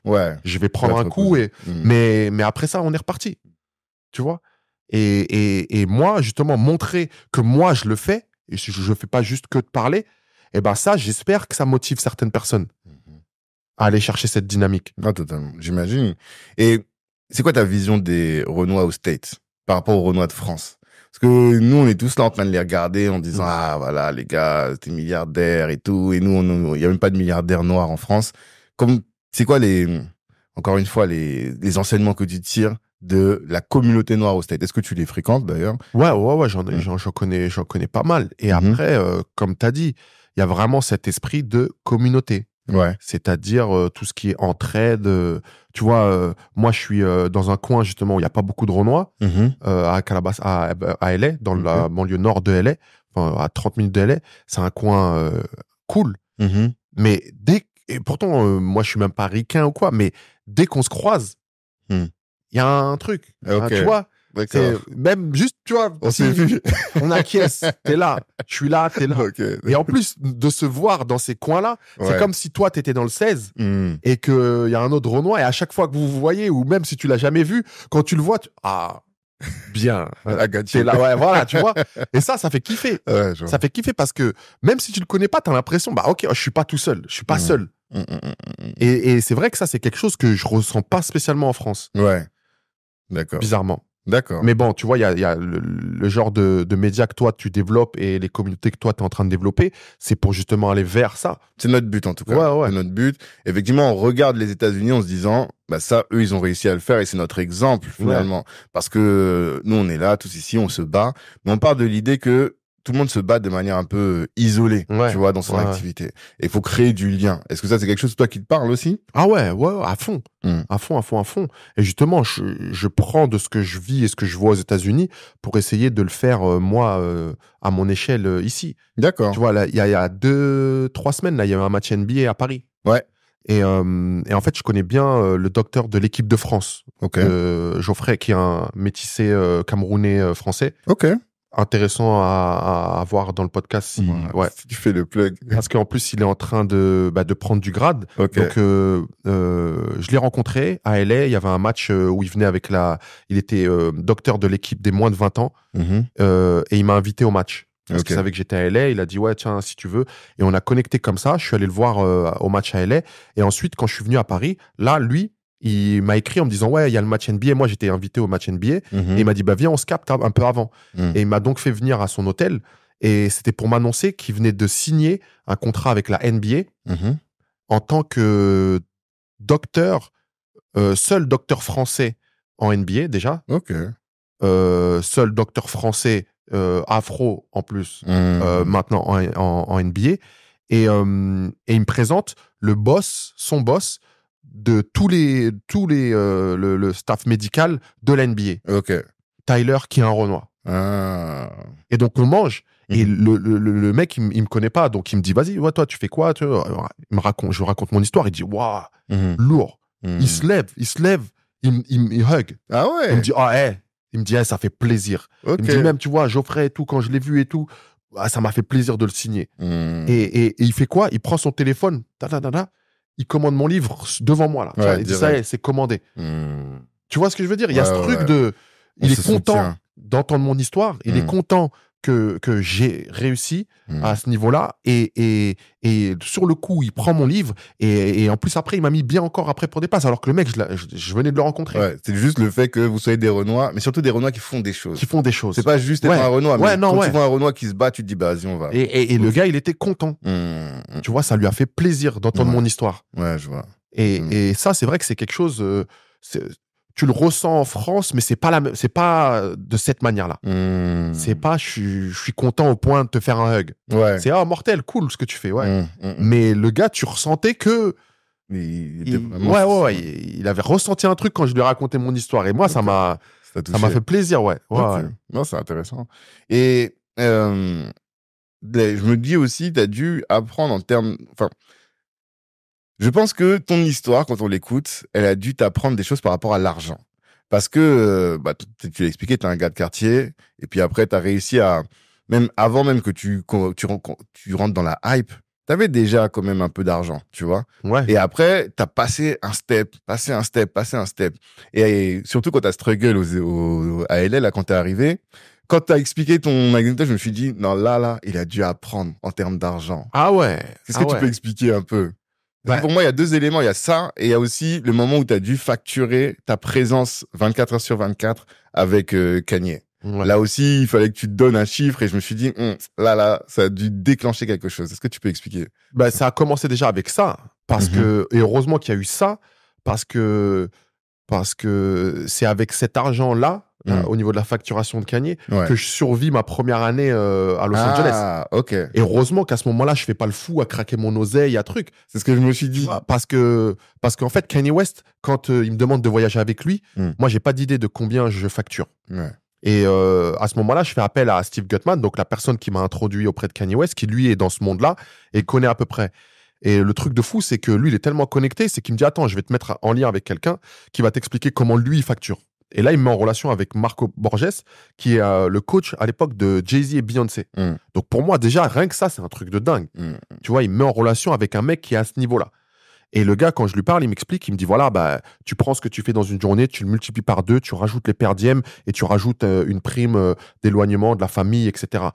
Ouais. je vais prendre Tu vas un te coup. reposer. Hmm. Mais après ça, on est reparti. Tu vois? Et moi, justement, montrer que moi, je le fais, et je ne fais pas juste que de parler, et ben ça, j'espère que ça motive certaines personnes à aller chercher cette dynamique. Ah, totalement. J'imagine. Et c'est quoi ta vision des Renois aux States par rapport aux Renois de France? Parce que nous, on est tous là en train de les regarder en disant, ah, voilà, les gars, t'es milliardaires et tout. Et nous, il y a même pas de milliardaires noirs en France. C'est quoi encore une fois, les enseignements que tu tires de la communauté noire aux States? Est-ce que tu les fréquentes d'ailleurs? Ouais, j'en connais pas mal. Et après, comme tu as dit, il y a vraiment cet esprit de communauté. Ouais. C'est-à-dire tout ce qui est entraide. Tu vois, moi, je suis dans un coin, justement, où il n'y a pas beaucoup de Renois, à Calabasas, à LA, dans la banlieue nord de LA, enfin, à 30 minutes de LA. C'est un coin cool. Mais et pourtant, moi, je suis même pas ricain ou quoi, mais dès qu'on se croise, il y a un truc. Hein, tu vois, même juste, tu vois, on s'est vu. On acquiesce. T'es là, je suis là, t'es là. Okay. Et en plus de se voir dans ces coins-là, c'est comme si toi, t'étais dans le 16 et qu'il y a un autre Renois. Et à chaque fois que vous vous voyez, ou même si tu l'as jamais vu, quand tu le vois, bien. T'es là, ouais, voilà, tu vois. Et ça fait kiffer. Ouais, ça fait kiffer parce que même si tu le connais pas, t'as l'impression, ok, je suis pas tout seul. Je suis pas seul. Et c'est vrai que ça, c'est quelque chose que je ressens pas spécialement en France. Ouais. D'accord. Bizarrement. D'accord. Mais bon, tu vois, il y a le genre de médias que toi, tu développes et les communautés que toi, tu es en train de développer. C'est pour justement aller vers ça. C'est notre but, en tout cas. Ouais. C'est notre but. Effectivement, on regarde les États-Unis en se disant, ça, eux, ils ont réussi à le faire et c'est notre exemple, finalement. Ouais. Parce que nous, on est là, tous ici, on se bat. Mais on part de l'idée que tout le monde se bat de manière un peu isolée, tu vois, dans son activité. Et il faut créer du lien. Est-ce que ça, c'est quelque chose, toi, qui te parle aussi? Ah ouais, à fond. À fond. Et justement, je prends de ce que je vis et ce que je vois aux États-Unis pour essayer de le faire, moi, à mon échelle ici. D'accord. Tu vois, là, il y a 2-3 semaines, là, il y a eu un match NBA à Paris. Ouais. Et en fait, je connais bien le docteur de l'équipe de France, Geoffrey, qui est un métissé camerounais français. Ok. Intéressant à voir dans le podcast si tu fais le plug, parce qu'en plus il est en train de prendre du grade. Donc je l'ai rencontré à LA, il y avait un match où il venait il était docteur de l'équipe des moins de 20 ans et il m'a invité au match parce qu'il savait que j'étais à LA. Il a dit ouais, tiens, si tu veux, et on a connecté comme ça. Je suis allé le voir au match à LA et ensuite quand je suis venu à Paris, là lui il m'a écrit en me disant ouais, il y a le match NBA. Moi, j'étais invité au match NBA. Et il m'a dit viens, on se capte un peu avant. Et il m'a donc fait venir à son hôtel. Et c'était pour m'annoncer qu'il venait de signer un contrat avec la NBA en tant que docteur, seul docteur français en NBA déjà. Seul docteur français afro en plus maintenant en NBA. Et il me présente son boss de tous les le staff médical de l'NBA. Tyler qui est un Renoir. Ah. Et donc, on mange. Et le mec, il me connaît pas. Donc, il me dit, vas-y, ouais, toi, tu fais quoi? Je lui raconte mon histoire. Il dit, waouh, lourd. Il se lève, il hug. Ah ouais. Il me dit, il me dit, ça fait plaisir. Okay. Il me dit, même, tu vois, Geoffrey et tout, quand je l'ai vu et tout, ça m'a fait plaisir de le signer. Et il fait quoi? Il prend son téléphone, il commande mon livre devant moi, là. Ouais, tu vois, il dit, ça y est, c'est commandé. Tu vois ce que je veux dire? Il y a ce truc de... Il est content d'entendre mon histoire. Il est content que j'ai réussi à ce niveau-là. Et sur le coup, il prend mon livre. Et en plus, après, il m'a mis bien encore après pour des passes. Alors que le mec, je venais de le rencontrer. Ouais, c'est juste le fait que vous soyez des Renois, mais surtout des Renois qui font des choses. Qui font des choses. C'est pas juste être un Renois, mais quand tu vois un Renois qui se bat, tu te dis, bah, vas-y, on va. Et le gars, il était content. Tu vois, ça lui a fait plaisir d'entendre mon histoire. Ouais, je vois. Et ça, c'est vrai que c'est quelque chose... tu le ressens en France, mais c'est pas de cette manière-là. C'est pas, je suis content au point de te faire un hug. Ouais. C'est, mortel, cool ce que tu fais, ouais. Mais le gars, tu ressentais que... il avait ressenti un truc quand je lui ai raconté mon histoire. Et moi, ça m'a fait plaisir, ouais. Non, c'est intéressant. Et je me dis aussi, tu as dû apprendre en termes... Enfin, je pense que ton histoire, quand on l'écoute, elle a dû t'apprendre des choses par rapport à l'argent. Parce que, tu l'as expliqué, tu es un gars de quartier, et puis après, tu as réussi à... Même avant même que tu rentres dans la hype, tu avais déjà quand même un peu d'argent, tu vois. Ouais. Et après, tu as passé un step. Et surtout quand tu as struggle à LA, là, quand tu es arrivé, quand tu as expliqué ton anecdote, je me suis dit, non, là, il a dû apprendre en termes d'argent. Ah ouais. Qu'est-ce que tu peux expliquer un peu? Pour moi, il y a deux éléments. Il y a ça et il y a aussi le moment où tu as dû facturer ta présence 24 heures sur 24 avec Kanye. Ouais. Là aussi, il fallait que tu te donnes un chiffre et je me suis dit, là, ça a dû déclencher quelque chose. Est-ce que tu peux expliquer? Ça a commencé déjà avec ça. Parce que, et heureusement qu'il y a eu ça, parce que c'est avec cet argent-là, au niveau de la facturation de Kanye, que je survis ma première année à Los Angeles. Ah, ok. Et heureusement qu'à ce moment-là, je fais pas le fou à craquer mon oseille, à truc. C'est ce que je me suis dit. Parce qu'en fait, Kanye West, quand il me demande de voyager avec lui, moi, j'ai pas d'idée de combien je facture. Ouais. Et à ce moment-là, je fais appel à Steve Gutman, donc la personne qui m'a introduit auprès de Kanye West, qui lui est dans ce monde-là et connaît à peu près. Et le truc de fou, c'est que lui, il est tellement connecté, c'est qu'il me dit, attends, je vais te mettre en lien avec quelqu'un qui va t'expliquer comment lui, il facture. Et là, il me met en relation avec Marco Borges, qui est le coach à l'époque de Jay-Z et Beyoncé. Donc pour moi, déjà, rien que ça, c'est un truc de dingue. Tu vois, il me met en relation avec un mec qui est à ce niveau-là. Et le gars, quand je lui parle, il m'explique, il me dit, voilà, tu prends ce que tu fais dans une journée, tu le multiplies par 2, tu rajoutes les perdièmes et tu rajoutes une prime d'éloignement de la famille, etc.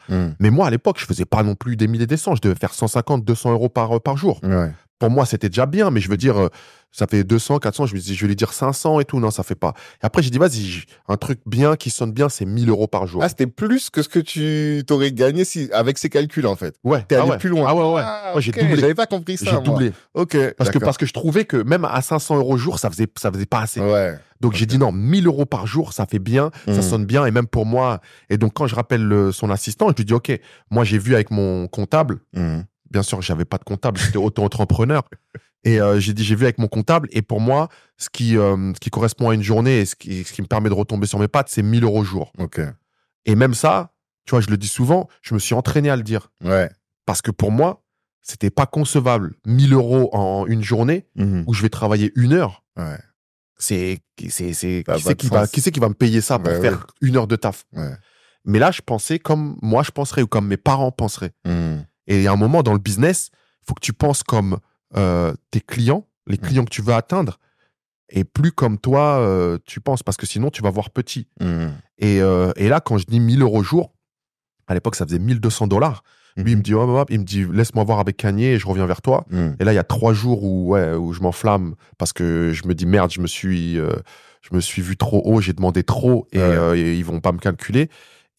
Mais moi, à l'époque, je faisais pas non plus des milliers et des cents. Je devais faire 150, 200 euros par jour. Ouais. Pour moi, c'était déjà bien, mais je veux dire, ça fait 200, 400, je me dis, je vais lui dire 500 et tout. Non, ça fait pas. Et après, j'ai dit, vas-y, un truc bien qui sonne bien, c'est 1000 euros par jour. Ah, c'était plus que ce que tu t'aurais gagné avec ces calculs, en fait. Ouais. T'es allé plus loin. Ah ouais. Ouais, j'ai doublé. J'avais pas compris ça. J'ai doublé. Ok. Parce que je trouvais que même à 500 euros jour, ça faisait pas assez. Ouais. Donc j'ai dit non, 1000 euros par jour, ça fait bien, ça sonne bien, et même pour moi. Et donc quand je rappelle son assistant, je lui dis, ok, moi j'ai vu avec mon comptable, bien sûr, j'avais pas de comptable, j'étais auto-entrepreneur. Et j'ai vu avec mon comptable, et pour moi, ce qui correspond à une journée et ce qui me permet de retomber sur mes pattes, c'est 1000 euros jour. Ok. Et même ça, tu vois, je le dis souvent, je me suis entraîné à le dire. Ouais. Parce que pour moi, c'était pas concevable. 1000 euros en une journée où je vais travailler 1 heure. Ouais. Qui c'est qui va me payer ça pour faire 1 heure de taf? Ouais. Mais là, je pensais comme moi, je penserais ou comme mes parents penseraient. Et il y a un moment dans le business, il faut que tu penses comme tes clients, les clients que tu veux atteindre, et plus comme toi, tu penses, parce que sinon, tu vas voir petit. Et là, quand je dis 1000 euros jour, à l'époque, ça faisait $1200. Lui, il me dit, laisse-moi voir avec Kanye et je reviens vers toi. Et là, il y a 3 jours où je m'enflamme parce que je me dis, merde, je me suis vu trop haut, j'ai demandé trop et ils vont pas me calculer.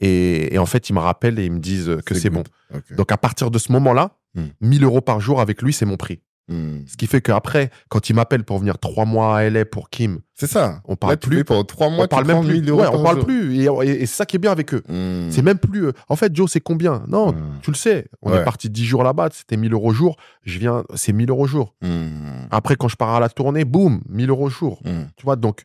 Et en fait, ils me rappellent et ils me disent que c'est bon. Okay. Donc, à partir de ce moment-là, 1000 euros par jour avec lui, c'est mon prix. Ce qui fait qu'après, quand il m'appelle pour venir 3 mois à LA pour Kim, c'est ça. On parle plus. Pendant 3 mois, on parle même plus. 1000 euros on parle plus. Et c'est ça qui est bien avec eux. C'est même plus. En fait, Joe, c'est combien? Non, tu le sais. On est parti 10 jours là-bas. C'était 1000 euros jour. Je viens, c'est 1000 euros jour. Après, quand je pars à la tournée, boum, 1000 euros jour. Tu vois, donc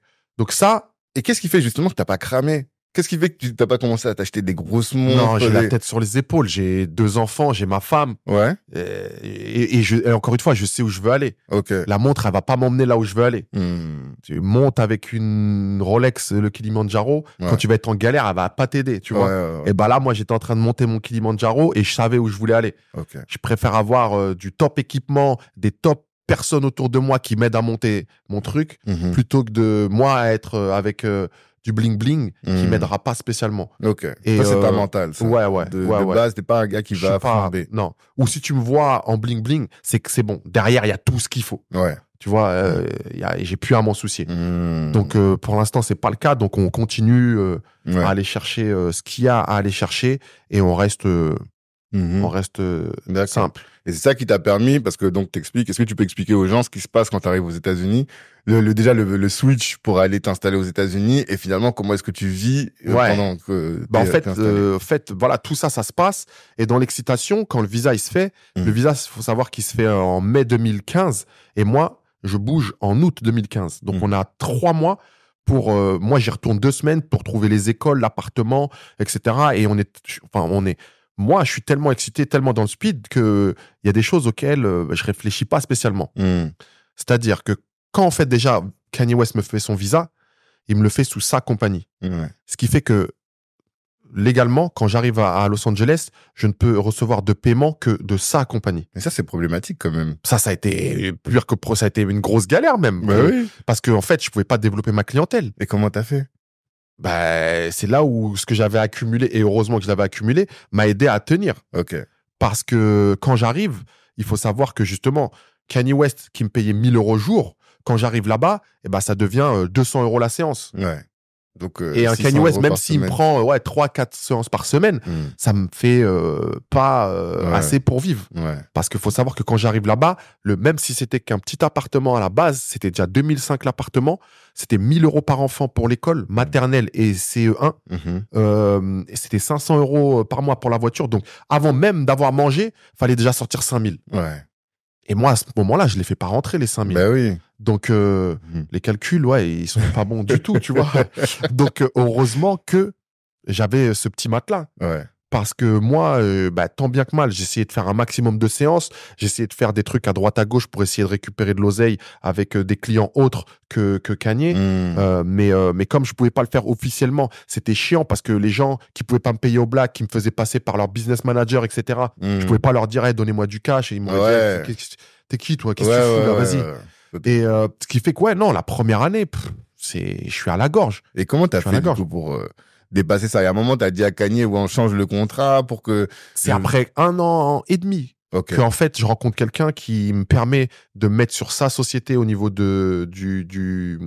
ça. Et qu'est-ce qui fait justement que t'as pas cramé? Qu'est-ce qui fait que tu n'as pas commencé à t'acheter des grosses montres? Non, j'ai la tête sur les épaules. J'ai 2 enfants, j'ai ma femme. Ouais. Et encore une fois, je sais où je veux aller. Ok. La montre, elle va pas m'emmener là où je veux aller. Tu montes avec une Rolex, le Kilimanjaro. Ouais. Quand tu vas être en galère, elle va pas t'aider, tu vois. Ouais. Et bah là, moi, j'étais en train de monter mon Kilimanjaro et je savais où je voulais aller. Ok. Je préfère avoir du top équipement, des top personnes autour de moi qui m'aident à monter mon truc, plutôt que de moi être avec du bling bling qui m'aidera pas spécialement. Ok. Et toi, c'est pas mental, ça. Ouais. De base, t'es pas un gars qui va flamber. Non. Ou si tu me vois en bling bling, c'est que c'est bon. Derrière, il y a tout ce qu'il faut. Ouais. Tu vois, j'ai plus à m'en soucier. Donc, pour l'instant, c'est pas le cas. Donc, on continue à aller chercher ce qu'il y a à aller chercher et on reste simple. Et c'est ça qui t'a permis, parce que donc t'expliques, est-ce que tu peux expliquer aux gens ce qui se passe quand tu arrives aux États-Unis, déjà le switch pour aller t'installer aux États-Unis et finalement comment est-ce que tu vis pendant que en fait, voilà, tout ça se passe et dans l'excitation, quand le visa il se fait, le visa, il faut savoir qu'il se fait en mai 2015 et moi, je bouge en août 2015. Donc on a 3 mois pour moi, j'y retourne 2 semaines pour trouver les écoles, l'appartement, etc. Et moi, je suis tellement excité, tellement dans le speed que il y a des choses auxquelles je réfléchis pas spécialement. C'est-à-dire que quand, en fait, déjà, Kanye West me fait son visa, il me le fait sous sa compagnie. Ce qui fait que, légalement, quand j'arrive à Los Angeles, je ne peux recevoir de paiement que de sa compagnie. Mais ça, c'est problématique quand même. Ça a été pire que ça a été une grosse galère même. Oui. Parce que, en fait, je pouvais pas développer ma clientèle. Et comment t'as fait? C'est là où ce que j'avais accumulé, et heureusement que je l'avais accumulé, m'a aidé à tenir. Ok. Parce que quand j'arrive, il faut savoir que justement, Kanye West qui me payait 1 000 € jour, quand j'arrive là-bas, ça devient 200 € la séance. Ouais. Donc, et un Kanye West, même s'il me prend 3-4 séances par semaine, ça me fait pas assez pour vivre. Ouais. Parce qu'il faut savoir que quand j'arrive là-bas, même si c'était qu'un petit appartement à la base, c'était déjà 2005 l'appartement, c'était 1 000 € par enfant pour l'école maternelle et CE1. Et c'était 500 € par mois pour la voiture. Donc, avant même d'avoir mangé, fallait déjà sortir 5 000. Ouais. Et moi, à ce moment-là, je les fais pas rentrer, les 5 000. Ben oui. Donc, les calculs, ils sont pas bons du tout, tu vois. Donc, heureusement que j'avais ce petit matelas. Ouais. Parce que moi, tant bien que mal, j'essayais de faire un maximum de séances, j'essayais de faire des trucs à droite à gauche pour essayer de récupérer de l'oseille avec des clients autres que Kanye. Mais comme je pouvais pas le faire officiellement, c'était chiant parce que les gens qui pouvaient pas me payer au black, qui me faisaient passer par leur business manager, etc., je pouvais pas leur dire, hey, donnez-moi du cash. Et ils m'auraient dit, t'es qui toi? Qu'est-ce que tu fous là? Vas-y. Et ce qui fait que, non, la première année, je suis à la gorge. Et comment t'as fait du coup pour dépasser ça? Il y a un moment, t'as dit à Kanye, on change le contrat pour que... C'est après 1 an et demi que, en fait, je rencontre quelqu'un qui me permet de mettre sur sa société au niveau du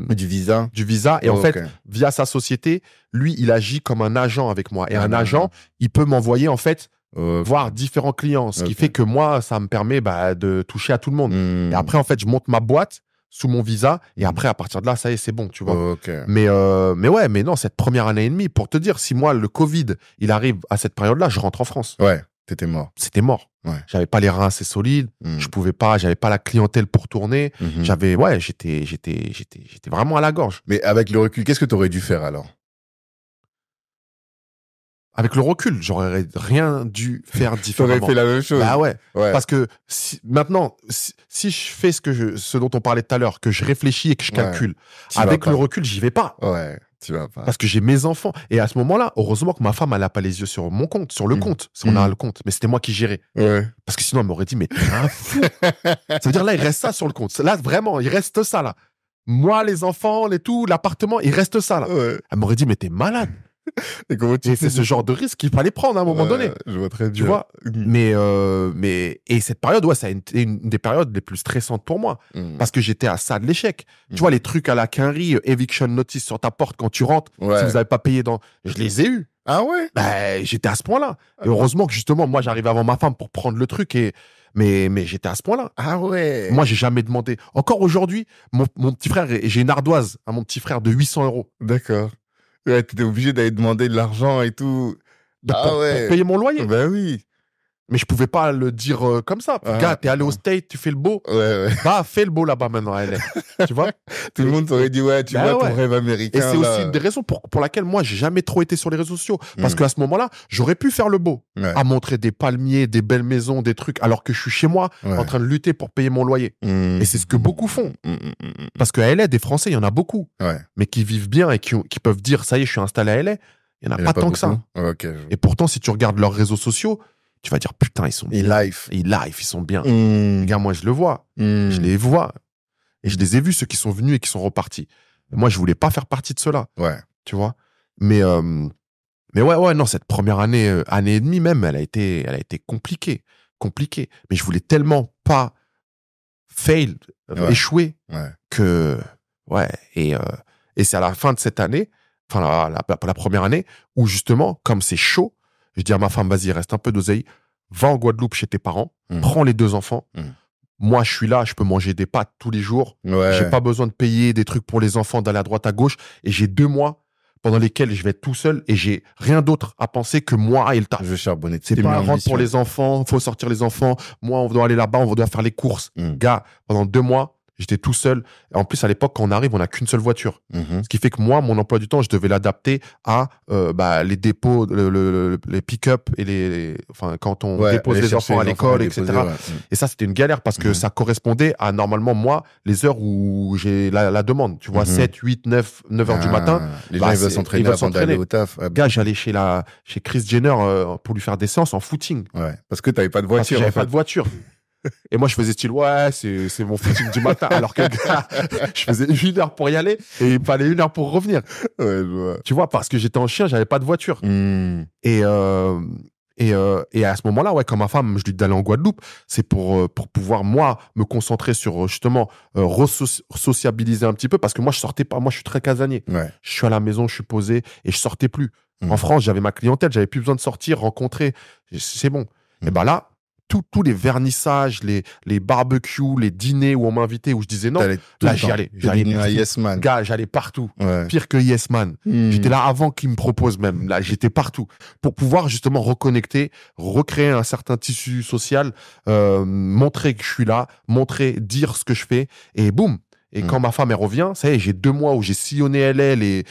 visa. Du visa. Et en fait, via sa société, lui, il agit comme un agent avec moi. Et un agent, il peut m'envoyer, en fait, voir différents clients. Ce qui fait que moi, ça me permet de toucher à tout le monde. Et après, en fait, je monte ma boîte sous mon visa et après à partir de là ça y est, c'est bon, tu vois. Mais non, cette première année et demie, pour te dire, si moi le Covid il arrive à cette période là, je rentre en France. T'étais mort. C'était mort. J'avais pas les reins assez solides, je pouvais pas, j'avais pas la clientèle pour tourner. J'étais vraiment à la gorge. Mais avec le recul, qu'est-ce que t'aurais dû faire alors? Avec le recul, j'aurais rien dû faire différemment. T'aurais fait la même chose. Bah ouais. Parce que maintenant, si je fais ce dont on parlait tout à l'heure, que je réfléchis et que je calcule, avec le recul, j'y vais pas. Ouais, tu vas pas. Parce que j'ai mes enfants. Et à ce moment-là, heureusement que ma femme, elle a pas les yeux sur mon compte, sur le compte. On a le compte. Mais c'était moi qui gérais. Parce que sinon, elle m'aurait dit, mais t'es un fou. Ça veut dire, là, il reste ça sur le compte. Là, vraiment, il reste ça, là. Moi, les enfants, l'appartement, il reste ça, là. Elle m'aurait dit, mais t'es malade. Et c'est ce genre de risque qu'il fallait prendre à un moment donné. Je vois très bien. Tu vois. Et cette période, ça a été une des périodes les plus stressantes pour moi. Parce que j'étais à ça de l'échec. Tu vois, les trucs à la quinri, eviction notice sur ta porte quand tu rentres, si vous n'avez pas payé je les ai eus. Ah ouais? J'étais à ce point-là. Et heureusement que justement, moi, j'arrivais avant ma femme pour prendre le truc mais j'étais à ce point-là. Ah ouais. Moi, j'ai jamais demandé. Encore aujourd'hui, mon petit frère, j'ai une ardoise à mon petit frère de 800 €. D'accord. Ouais, t'étais obligé d'aller demander de l'argent et tout. Pour payer mon loyer. Ben oui. Mais je pouvais pas le dire comme ça. Gars, t'es allé au State, tu fais le beau. Ouais. Bah, fais le beau là-bas maintenant à LA. Tu vois? Tout le monde t'aurait dit, ouais, tu vois ton rêve américain. Et c'est là. aussi une des raisons pour laquelle moi, j'ai jamais trop été sur les réseaux sociaux. Parce qu'à ce moment-là, j'aurais pu faire le beau. À montrer des palmiers, des belles maisons, des trucs, alors que je suis chez moi, en train de lutter pour payer mon loyer. Et c'est ce que beaucoup font. Parce qu'à LA, des Français, il y en a beaucoup. Mais qui vivent bien et qui peuvent dire, ça y est, je suis installé à LA. Il n'y en a pas tant que ça. Et pourtant, si tu regardes leurs réseaux sociaux, tu vas dire, putain, ils sont bien. Ils sont bien. Regarde, moi, je le vois. Je les vois. Et je les ai vus, ceux qui sont venus et qui sont repartis. Moi, je voulais pas faire partie de ceux-là. Tu vois? Mais ouais, non, cette première année, année et demie même, elle a été compliquée. Mais je voulais tellement pas échouer que, et c'est à la fin de cette année, enfin, la première année, où justement, comme c'est chaud, je dis à ma femme, vas-y, reste un peu d'oseille, va en Guadeloupe chez tes parents, prends les 2 enfants. Moi, je suis là, je peux manger des pâtes tous les jours. J'ai pas besoin de payer des trucs pour les enfants, d'aller à droite, à gauche. Et j'ai 2 mois pendant lesquels je vais être tout seul et j'ai rien d'autre à penser que moi et le taf. Je vais charbonner. C'est pas rentre pour les enfants, faut sortir les enfants. Moi, on doit aller là-bas, on doit faire les courses. Gars, pendant 2 mois, j'étais tout seul. Et en plus, à l'époque, quand on arrive, on n'a qu'une seule voiture. Ce qui fait que moi, mon emploi du temps, je devais l'adapter à les dépôts, les pick-up et quand on dépose les enfants à l'école, etc. Et ça, c'était une galère parce que ça correspondait à, normalement, moi, les heures où j'ai la demande. Tu vois, 7, 8, 9 heures du matin. Les gens, ils veulent s'entraîner avant d'aller au taf. Gars, j'allais chez Kris Jenner pour lui faire des séances en footing. Parce que t'avais pas de voiture. Parce que j'avais pas de voiture. Et moi, je faisais style, ouais, c'est mon footing du matin. Alors que, je faisais 1 heure pour y aller et il me fallait 1 heure pour revenir. Tu vois, parce que j'étais en chien, j'avais pas de voiture. Et à ce moment-là, quand ma femme, je lui dis d'aller en Guadeloupe, c'est pour pouvoir, moi, me concentrer sur, justement, sociabiliser un petit peu, parce que moi, je sortais pas. Moi, je suis très casanier. Je suis à la maison, je suis posé et je sortais plus. En France, j'avais ma clientèle, j'avais plus besoin de sortir, rencontrer. C'est bon. Et ben là, tous les vernissages, les barbecues, les dîners où on m'invitait, où je disais non, là, j'y allais. À Yes Man. Gars, j'allais partout. Pire que Yes Man. J'étais là avant qu'ils me proposent même. Là, j'étais partout. Pour pouvoir justement reconnecter, recréer un certain tissu social, montrer que je suis là, dire ce que je fais, et boum. Et quand ma femme, elle revient, ça y est, j'ai 2 mois où j'ai sillonné LA, les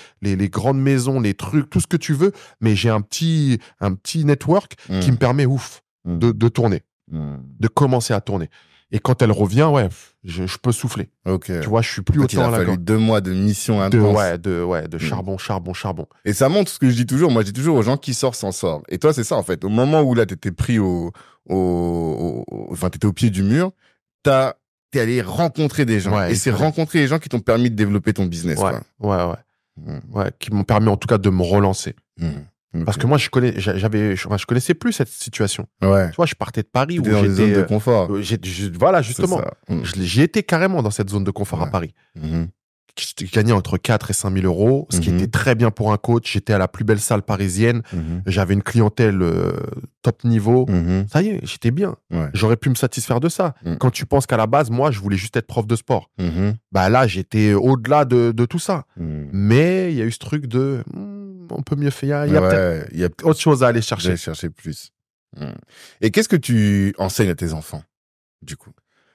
grandes maisons, les trucs, tout ce que tu veux, mais j'ai un petit network qui me permet, de tourner, de commencer à tourner. Et quand elle revient, je peux souffler. Tu vois, je suis plus autant à la gorge. Il a fallu 2 mois de mission intense. De charbon. Et ça montre ce que je dis toujours. Moi, je dis toujours aux gens qui sortent s'en sortent. Et toi, c'est ça, en fait. Au moment où là, t'étais pris t'étais au pied du mur, t'es allé rencontrer des gens. Et c'est rencontrer les gens qui t'ont permis de développer ton business. Qui m'ont permis, en tout cas, de me relancer. Parce que moi, je connaissais plus cette situation. Tu vois, je partais de Paris où j'étais dans une zone de confort. Voilà, justement. J'y étais carrément dans cette zone de confort à Paris. Je gagnais entre 4 et 5 000 euros, ce qui était très bien pour un coach. J'étais à la plus belle salle parisienne. J'avais une clientèle top niveau. Ça y est, j'étais bien. J'aurais pu me satisfaire de ça. Quand tu penses qu'à la base, moi, je voulais juste être prof de sport. Bah là, j'étais au-delà de tout ça. Mais il y a eu ce truc de... on peut mieux faire. Il y a peut-être autre chose à aller chercher. Chercher plus. Et qu'est-ce que tu enseignes à tes enfants, du coup?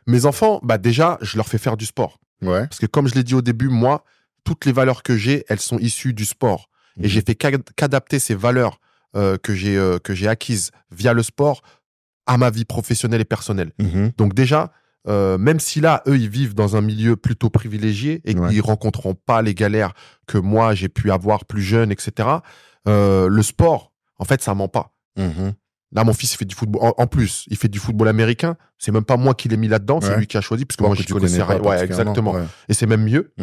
Mes enfants, bah déjà, je leur fais faire du sport. Parce que comme je l'ai dit au début, moi, toutes les valeurs que j'ai, elles sont issues du sport. Et j'ai fait qu'adapter ces valeurs que j'ai acquises via le sport à ma vie professionnelle et personnelle. Donc déjà, même si là, eux, ils vivent dans un milieu plutôt privilégié et qu'ils rencontreront pas les galères que moi, j'ai pu avoir plus jeune, etc., le sport, en fait, ça ment pas. Là, mon fils, il fait du football. En plus, il fait du football américain. C'est même pas moi qui l'ai mis là-dedans, c'est lui qui a choisi, parce que moi, je connaissais rien. Exactement. Et c'est même mieux.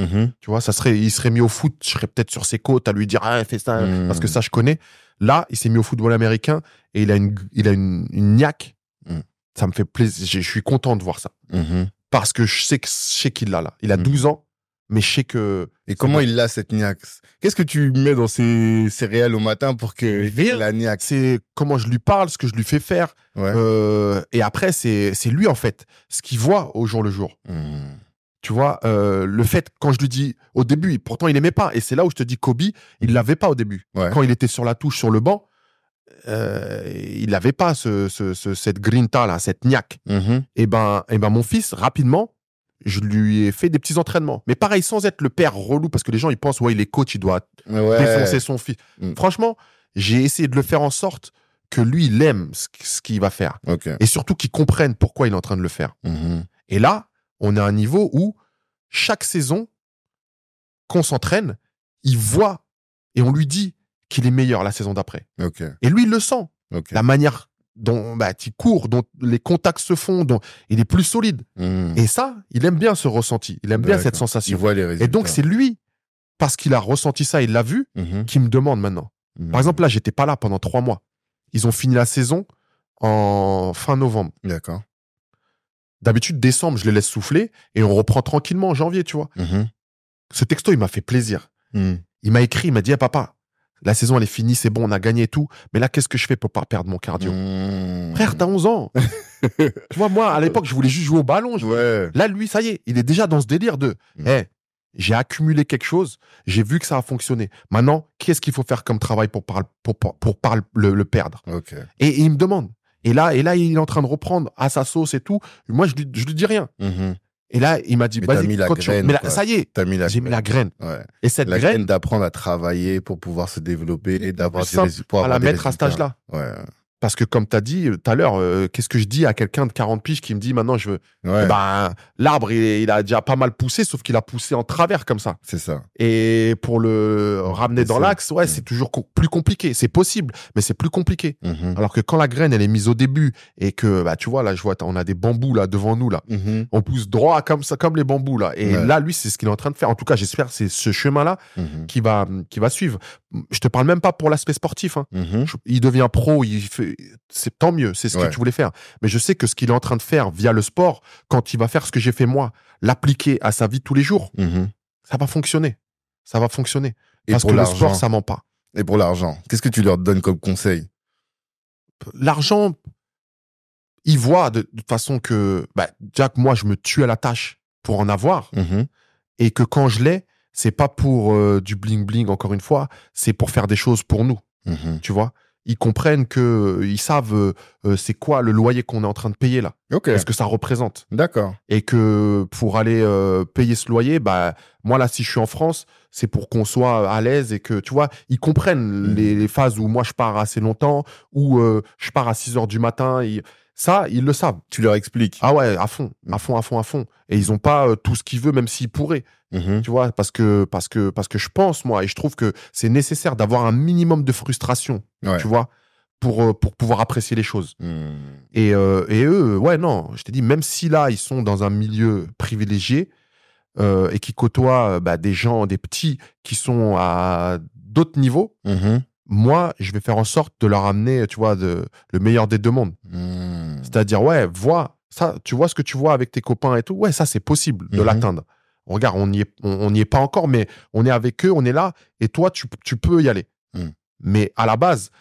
Tu vois, il serait mis au foot, je serais peut-être sur ses côtes à lui dire, fais ça, parce que ça, je connais. Là, il s'est mis au football américain et il a une niaque. Ça me fait plaisir. Je suis content de voir ça. Parce que je sais qu'il l'a là. Il a 12 ans, mais je sais que... Et comment il a cette niaque? Qu'est-ce que tu mets dans ses céréales au matin pour que la niaque? C'est comment je lui parle, ce que je lui fais faire. Et après, c'est lui, en fait, ce qu'il voit au jour le jour. Tu vois, le fait, quand je lui dis, au début, pourtant, il aimait pas. Et c'est là où je te dis, Kobe, il l'avait pas au début. Quand il était sur la touche, sur le banc, il n'avait pas cette grinta là, cette niaque. Et ben mon fils, rapidement, je lui ai fait des petits entraînements. Mais pareil, sans être le père relou, parce que les gens, ils pensent, ouais, il est coach, il doit défoncer son fils. Franchement, j'ai essayé de le faire en sorte que lui, il aime ce qu'il va faire. Et surtout qu'il comprenne pourquoi il est en train de le faire. Et là, on est à un niveau où chaque saison qu'on s'entraîne, il voit et on lui dit qu'il est meilleur la saison d'après. Et lui, il le sent. La manière dont il court, dont les contacts se font, dont il est plus solide. Et ça, il aime bien ce ressenti. Il aime bien cette sensation. Il voit les résultats. Et donc, c'est lui, parce qu'il a ressenti ça, il l'a vu, qui me demande maintenant. Par exemple, là, j'étais pas là pendant 3 mois. Ils ont fini la saison en fin novembre. D'accord. D'habitude, décembre, je les laisse souffler et on reprend tranquillement en janvier, tu vois. Ce texto, il m'a fait plaisir. Il m'a écrit, il m'a dit, papa, la saison, elle est finie, c'est bon, on a gagné et tout. Mais là, qu'est-ce que je fais pour pas perdre mon cardio? Frère, t'as 11 ans. Tu vois, moi, à l'époque, je voulais juste jouer au ballon. Là, lui, ça y est, il est déjà dans ce délire de j'ai accumulé quelque chose, j'ai vu que ça a fonctionné. Maintenant, qu'est-ce qu'il faut faire comme travail pour pas le perdre? Et il me demande. Et là, il est en train de reprendre à sa sauce et tout. Moi, je lui dis rien. Et là, il m'a dit, vas-y, graine, mais là, ça y est, j'ai mis la graine. Et cette graine d'apprendre à travailler pour pouvoir se développer et d'avoir des résultats. À la mettre à cet âge-là. Parce que comme tu as dit tout à l'heure, qu'est-ce que je dis à quelqu'un de 40 piges qui me dit maintenant je veux... l'arbre, il a déjà pas mal poussé, sauf qu'il a poussé en travers comme ça. C'est ça. Et pour le ramener dans l'axe, c'est toujours plus compliqué. C'est possible, mais c'est plus compliqué. Alors que quand la graine, elle est mise au début et que, tu vois, là, je vois, on a des bambous là devant nous, là. On pousse droit comme ça, comme les bambous, là. Et là, lui, c'est ce qu'il est en train de faire. En tout cas, j'espère que c'est ce chemin-là qui va suivre. Je te parle même pas pour l'aspect sportif. Il devient pro, c'est tant mieux, c'est ce que tu voulais faire. Mais je sais que ce qu'il est en train de faire via le sport, quand il va faire ce que j'ai fait moi, l'appliquer à sa vie de tous les jours, ça va fonctionner. Ça va fonctionner. Et parce que le sport, ça ment pas. Et pour l'argent, qu'est-ce que tu leur donnes comme conseil? L'argent, ils voient de façon que, déjà que moi, je me tue à la tâche pour en avoir. Et que quand je l'ai, c'est pas pour du bling-bling, encore une fois, c'est pour faire des choses pour nous. Tu vois? Ils comprennent ils savent c'est quoi le loyer qu'on est en train de payer là. Ce que ça représente. D'accord. Et que pour aller payer ce loyer, moi là, si je suis en France, c'est pour qu'on soit à l'aise et que, tu vois, ils comprennent les phases où moi je pars assez longtemps, où je pars à 6h du matin. Ça, ils le savent. Tu leur expliques. Ah ouais, à fond. Et ils ont pas tout ce qu'ils veulent, même s'ils pourraient. Tu vois, parce que je pense, moi, et je trouve que c'est nécessaire d'avoir un minimum de frustration, tu vois, pour pouvoir apprécier les choses. Et eux, non, je t'ai dit, même si là, ils sont dans un milieu privilégié et qui côtoient des gens, des petits qui sont à d'autres niveaux, moi, je vais faire en sorte de leur amener, tu vois, le meilleur des deux mondes. C'est-à-dire, ça, tu vois ce que tu vois avec tes copains et tout, ça, c'est possible de l'atteindre. Regarde, on n'y est pas encore, mais on est avec eux, on est là, et toi, tu peux y aller. Mais à la base,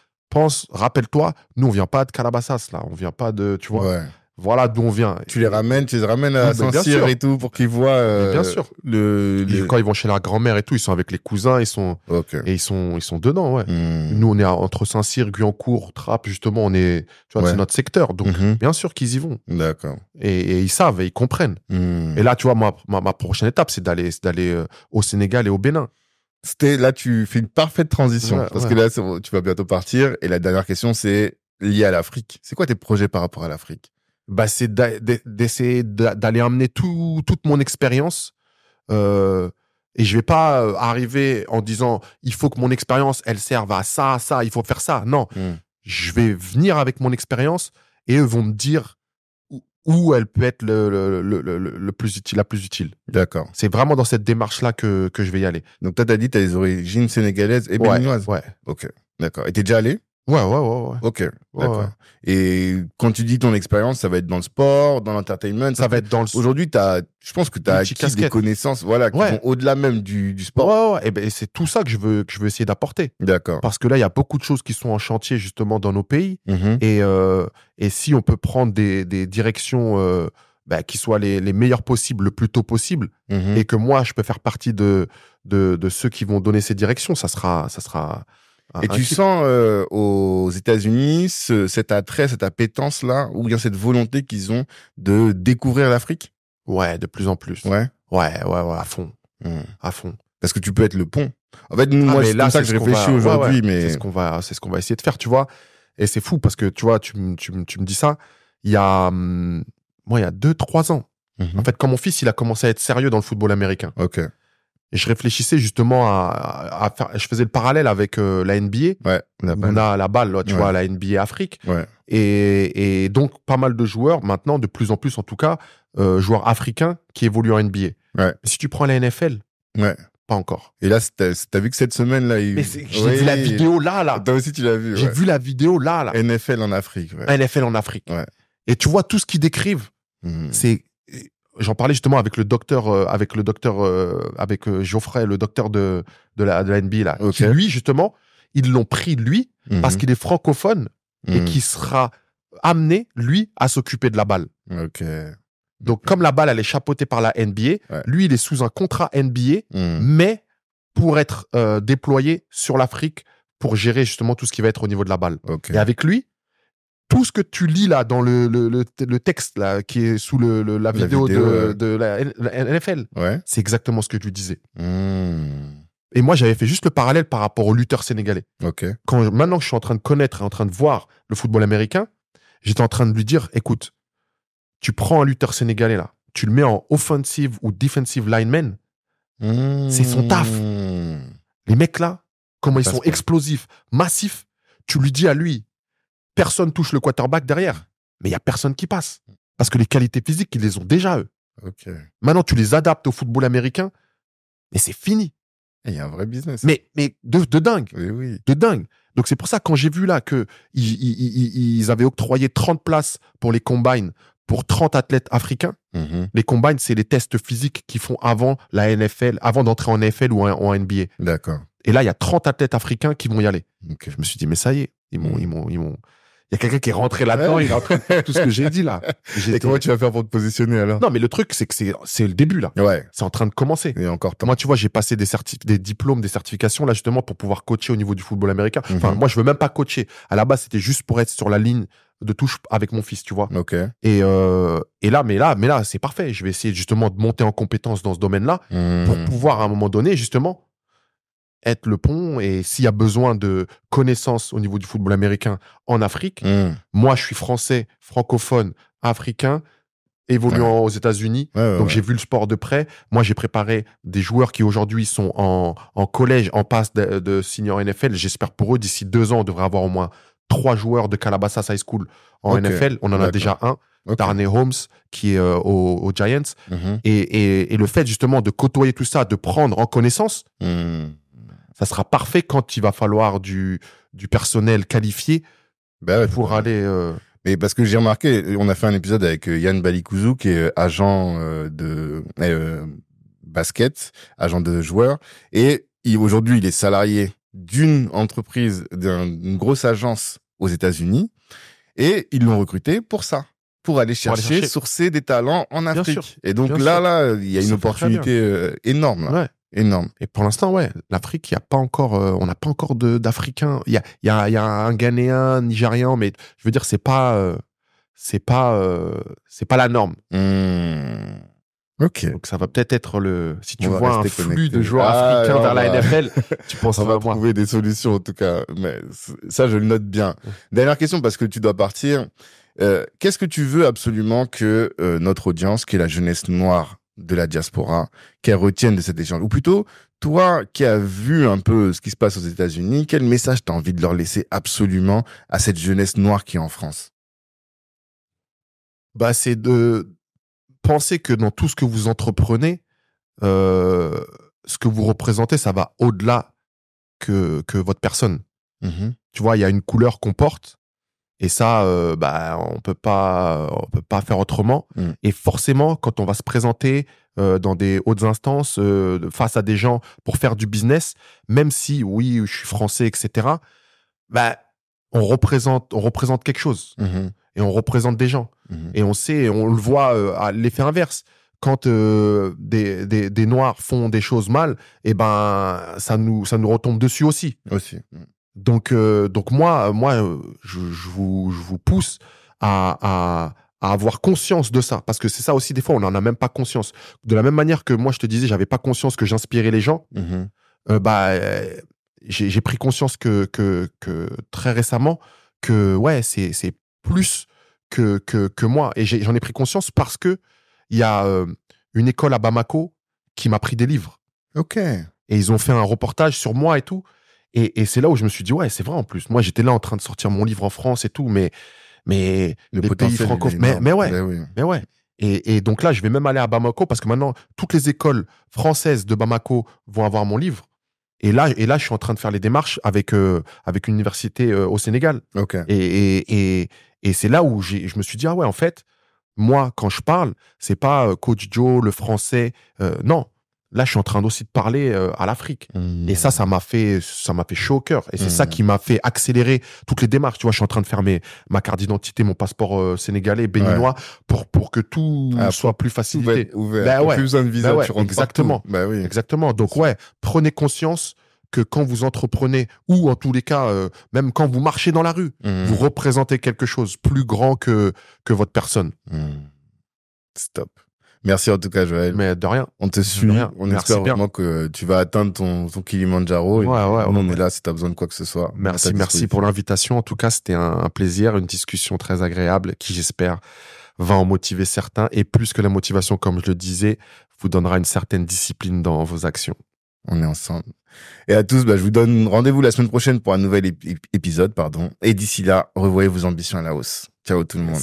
rappelle-toi, nous, on vient pas de Calabasas, là. On vient pas de, tu vois. Voilà d'où on vient. Tu les ramènes à Saint-Cyr et tout pour qu'ils voient. Bien sûr. Quand ils vont chez la grand-mère et tout, ils sont avec les cousins, et ils sont dedans, Nous, on est entre Saint-Cyr, Guyancourt, Trappes, justement, on est, tu vois, c'est notre secteur. Donc, bien sûr qu'ils y vont. D'accord. Et ils savent et ils comprennent. Et là, tu vois, ma prochaine étape, c'est d'aller au Sénégal et au Bénin. Là, tu fais une parfaite transition parce que là, tu vas bientôt partir. Et la dernière question, c'est lié à l'Afrique. C'est quoi tes projets par rapport à l'Afrique? C'est d'essayer d'aller amener toute mon expérience. Et je vais pas arriver en disant il faut que mon expérience elle serve à ça, il faut faire ça. Non, je vais venir avec mon expérience et eux vont me dire où elle peut être le plus utile, la plus utile. D'accord. C'est vraiment dans cette démarche-là que je vais y aller. Donc toi, t'as dit t'as des origines sénégalaises et béninoises. Ouais. Ok. D'accord. Et t'es déjà allé? Ouais. Ok, d'accord. Et quand tu dis ton expérience, ça va être dans le sport, dans l'entertainment. Ça va être dans le... Aujourd'hui, je pense que tu as acquis des connaissances qui vont au-delà même du sport. Et c'est tout ça que je veux essayer d'apporter. D'accord. Parce que là, il y a beaucoup de choses qui sont en chantier justement dans nos pays. Et si on peut prendre des directions qui soient les meilleures possibles, le plus tôt possible, et que moi, je peux faire partie de ceux qui vont donner ces directions, ça sera Et tu sens aux États-Unis cet attrait, cette appétence-là, ou bien cette volonté qu'ils ont de découvrir l'Afrique? Ouais, de plus en plus. Ouais. Ouais, à fond. À fond. Parce que tu peux être le pont. En fait, moi, c'est comme ça que je réfléchis aujourd'hui, mais... C'est ce qu'on va essayer de faire, tu vois. Et c'est fou parce que, tu vois, tu me dis ça, il y a 2-3 ans. En fait, quand mon fils, il a commencé à être sérieux dans le football américain. Ok. Et je réfléchissais justement à faire. Je faisais le parallèle avec la NBA. Ouais. On a la balle, là, tu vois, la NBA Afrique. Ouais. Et donc, pas mal de joueurs, maintenant, de plus en plus en tout cas, joueurs africains qui évoluent en NBA. Ouais. Mais si tu prends la NFL, pas encore. Et là, t'as vu que cette semaine-là, j'ai vu la vidéo là. Toi aussi, tu l'as vu. J'ai vu la vidéo là. NFL en Afrique. Ouais. NFL en Afrique. Ouais. Et tu vois tout ce qu'ils décrivent. C'est. J'en parlais justement avec Geoffrey, le docteur de la NBA là. Okay. Qui, lui, justement, ils l'ont pris lui parce qu'il est francophone et qui sera amené lui à s'occuper de la balle. Ok. Donc comme la balle elle est chapeautée par la NBA, lui il est sous un contrat NBA, mais pour être déployé sur l'Afrique pour gérer justement tout ce qui va être au niveau de la balle. Okay. Et avec lui, tout ce que tu lis là dans le texte là qui est sous la vidéo de la NFL, c'est exactement ce que tu disais. Et moi j'avais fait juste le parallèle par rapport aux lutteurs sénégalais. Okay. Maintenant que je suis en train de connaître et en train de voir le football américain, j'étais en train de lui dire, écoute, tu prends un lutteur sénégalais là, tu le mets en offensive ou defensive lineman, c'est son taf. Les mecs là, comment ils sont explosifs, massifs, tu lui dis à lui, personne touche le quarterback derrière, mais il y a personne qui passe. Parce que les qualités physiques, ils les ont déjà eux. Okay. Maintenant, tu les adaptes au football américain, mais c'est fini. Il y a un vrai business. Mais de dingue. Oui. De dingue. Donc c'est pour ça, quand j'ai vu là qu'ils avaient octroyé 30 places pour les combines, pour 30 athlètes africains. Les combines, c'est les tests physiques qu'ils font avant la NFL, avant d'entrer en NFL ou en NBA. D'accord. Et là, il y a 30 athlètes africains qui vont y aller. Okay. Je me suis dit, mais ça y est, ils m'ont. Il y a quelqu'un qui est rentré là-dedans, il est en train de faire tout ce que j'ai dit là. Et comment tu vas faire pour te positionner alors? Non, mais le truc, c'est que c'est le début là. Ouais. C'est en train de commencer. Et encore temps. Moi, tu vois, j'ai passé des diplômes, des certifications là justement pour pouvoir coacher au niveau du football américain. Enfin, moi, je veux même pas coacher. À la base, c'était juste pour être sur la ligne de touche avec mon fils, tu vois. Ok. Et là, c'est parfait. Je vais essayer justement de monter en compétence dans ce domaine-là pour pouvoir à un moment donné justement être le pont, et s'il y a besoin de connaissances au niveau du football américain en Afrique, moi je suis français, francophone, africain, évoluant aux États-Unis, donc j'ai vu le sport de près. Moi j'ai préparé des joueurs qui aujourd'hui sont en collège, en passe de senior NFL. J'espère pour eux, d'ici 2 ans, on devrait avoir au moins 3 joueurs de Calabasas High School en NFL. On en a déjà un, Darnay Holmes, qui est aux Giants. Et le fait justement de côtoyer tout ça, de prendre en connaissance, ça sera parfait quand il va falloir du personnel qualifié pour aller... Mais parce que j'ai remarqué, on a fait un épisode avec Yann Balikouzou, qui est agent de basket, agent de joueurs. Et aujourd'hui, il est salarié d'une entreprise, d'une grosse agence aux États-Unis. Et ils l'ont recruté pour ça, pour aller chercher, sourcer des talents en Afrique. Et donc là, il y a une opportunité énorme. Là. Ouais. Énorme. Et pour l'instant, l'Afrique, il y a pas encore, on n'a pas encore d'Africains. Il y a un Ghanéen, un Nigérian, mais je veux dire, c'est pas la norme. Ok. Donc ça va peut-être être si tu vois un flux de joueurs africains vers la NFL, tu penses on va trouver des solutions en tout cas. Mais ça, je le note bien. Dernière question, parce que tu dois partir. Qu'est-ce que tu veux absolument que notre audience, qui est la jeunesse noire de la diaspora, qu'elle retienne de cet échange? Ou plutôt, toi qui as vu un peu ce qui se passe aux États-Unis, quel message tu as envie de leur laisser absolument à cette jeunesse noire qui est en France? C'est de penser que dans tout ce que vous entreprenez, ce que vous représentez, ça va au-delà que votre personne. Tu vois, il y a une couleur qu'on porte, et ça, on peut pas faire autrement. Et forcément, quand on va se présenter dans des hautes instances, face à des gens pour faire du business, même si, oui, je suis français, etc., on représente quelque chose. Et on représente des gens. Et on le voit à l'effet inverse. Quand des Noirs font des choses mal, ça nous retombe dessus aussi. Donc moi, je vous pousse à avoir conscience de ça. Parce que c'est ça aussi, des fois, on n'en a même pas conscience. De la même manière que moi, je te disais, j'avais pas conscience que j'inspirais les gens, j'ai pris conscience que très récemment, que ouais, c'est plus que moi. Et j'en ai pris conscience parce que il y a une école à Bamako qui m'a pris des livres. Ok. Et ils ont fait un reportage sur moi et tout. Et c'est là où je me suis dit, ouais, c'est vrai en plus. Moi, j'étais là en train de sortir mon livre en France et tout, mais Le les pays potentiel, francophones. il est énorme. Mais ouais, Ben oui. mais ouais. Et donc là, je vais même aller à Bamako parce que maintenant, toutes les écoles françaises de Bamako vont avoir mon livre. Et là, je suis en train de faire les démarches avec une université au Sénégal. Ok. Et c'est là où je me suis dit, ah ouais, en fait, moi, quand je parle, c'est pas Coach Joe, le français. Non. Là, je suis en train aussi de parler à l'Afrique. Et ça m'a fait chaud au cœur. Et c'est ça qui m'a fait accélérer toutes les démarches. Tu vois, je suis en train de faire ma carte d'identité, mon passeport sénégalais, béninois, pour que tout soit plus facilité. Ouvert. Ben ouais. Plus besoin de visa, Ben ouais, tu rentres exactement. partout. Ben oui. Exactement. Donc ouais, prenez conscience que quand vous entreprenez, ou en tous les cas, même quand vous marchez dans la rue, vous représentez quelque chose plus grand que votre personne. Stop. Merci en tout cas, Joël. Mais de rien. On te suit. On Merci espère bien. vraiment que tu vas atteindre ton Kilimanjaro. Ouais, on est là si tu as besoin de quoi que ce soit. Merci pour l'invitation. En tout cas, c'était un plaisir, une discussion très agréable qui, j'espère, va en motiver certains. Et plus que la motivation, comme je le disais, vous donnera une certaine discipline dans vos actions. On est ensemble. Et à tous, je vous donne rendez-vous la semaine prochaine pour un nouvel épisode. Et d'ici là, revoyez vos ambitions à la hausse. Ciao tout le monde.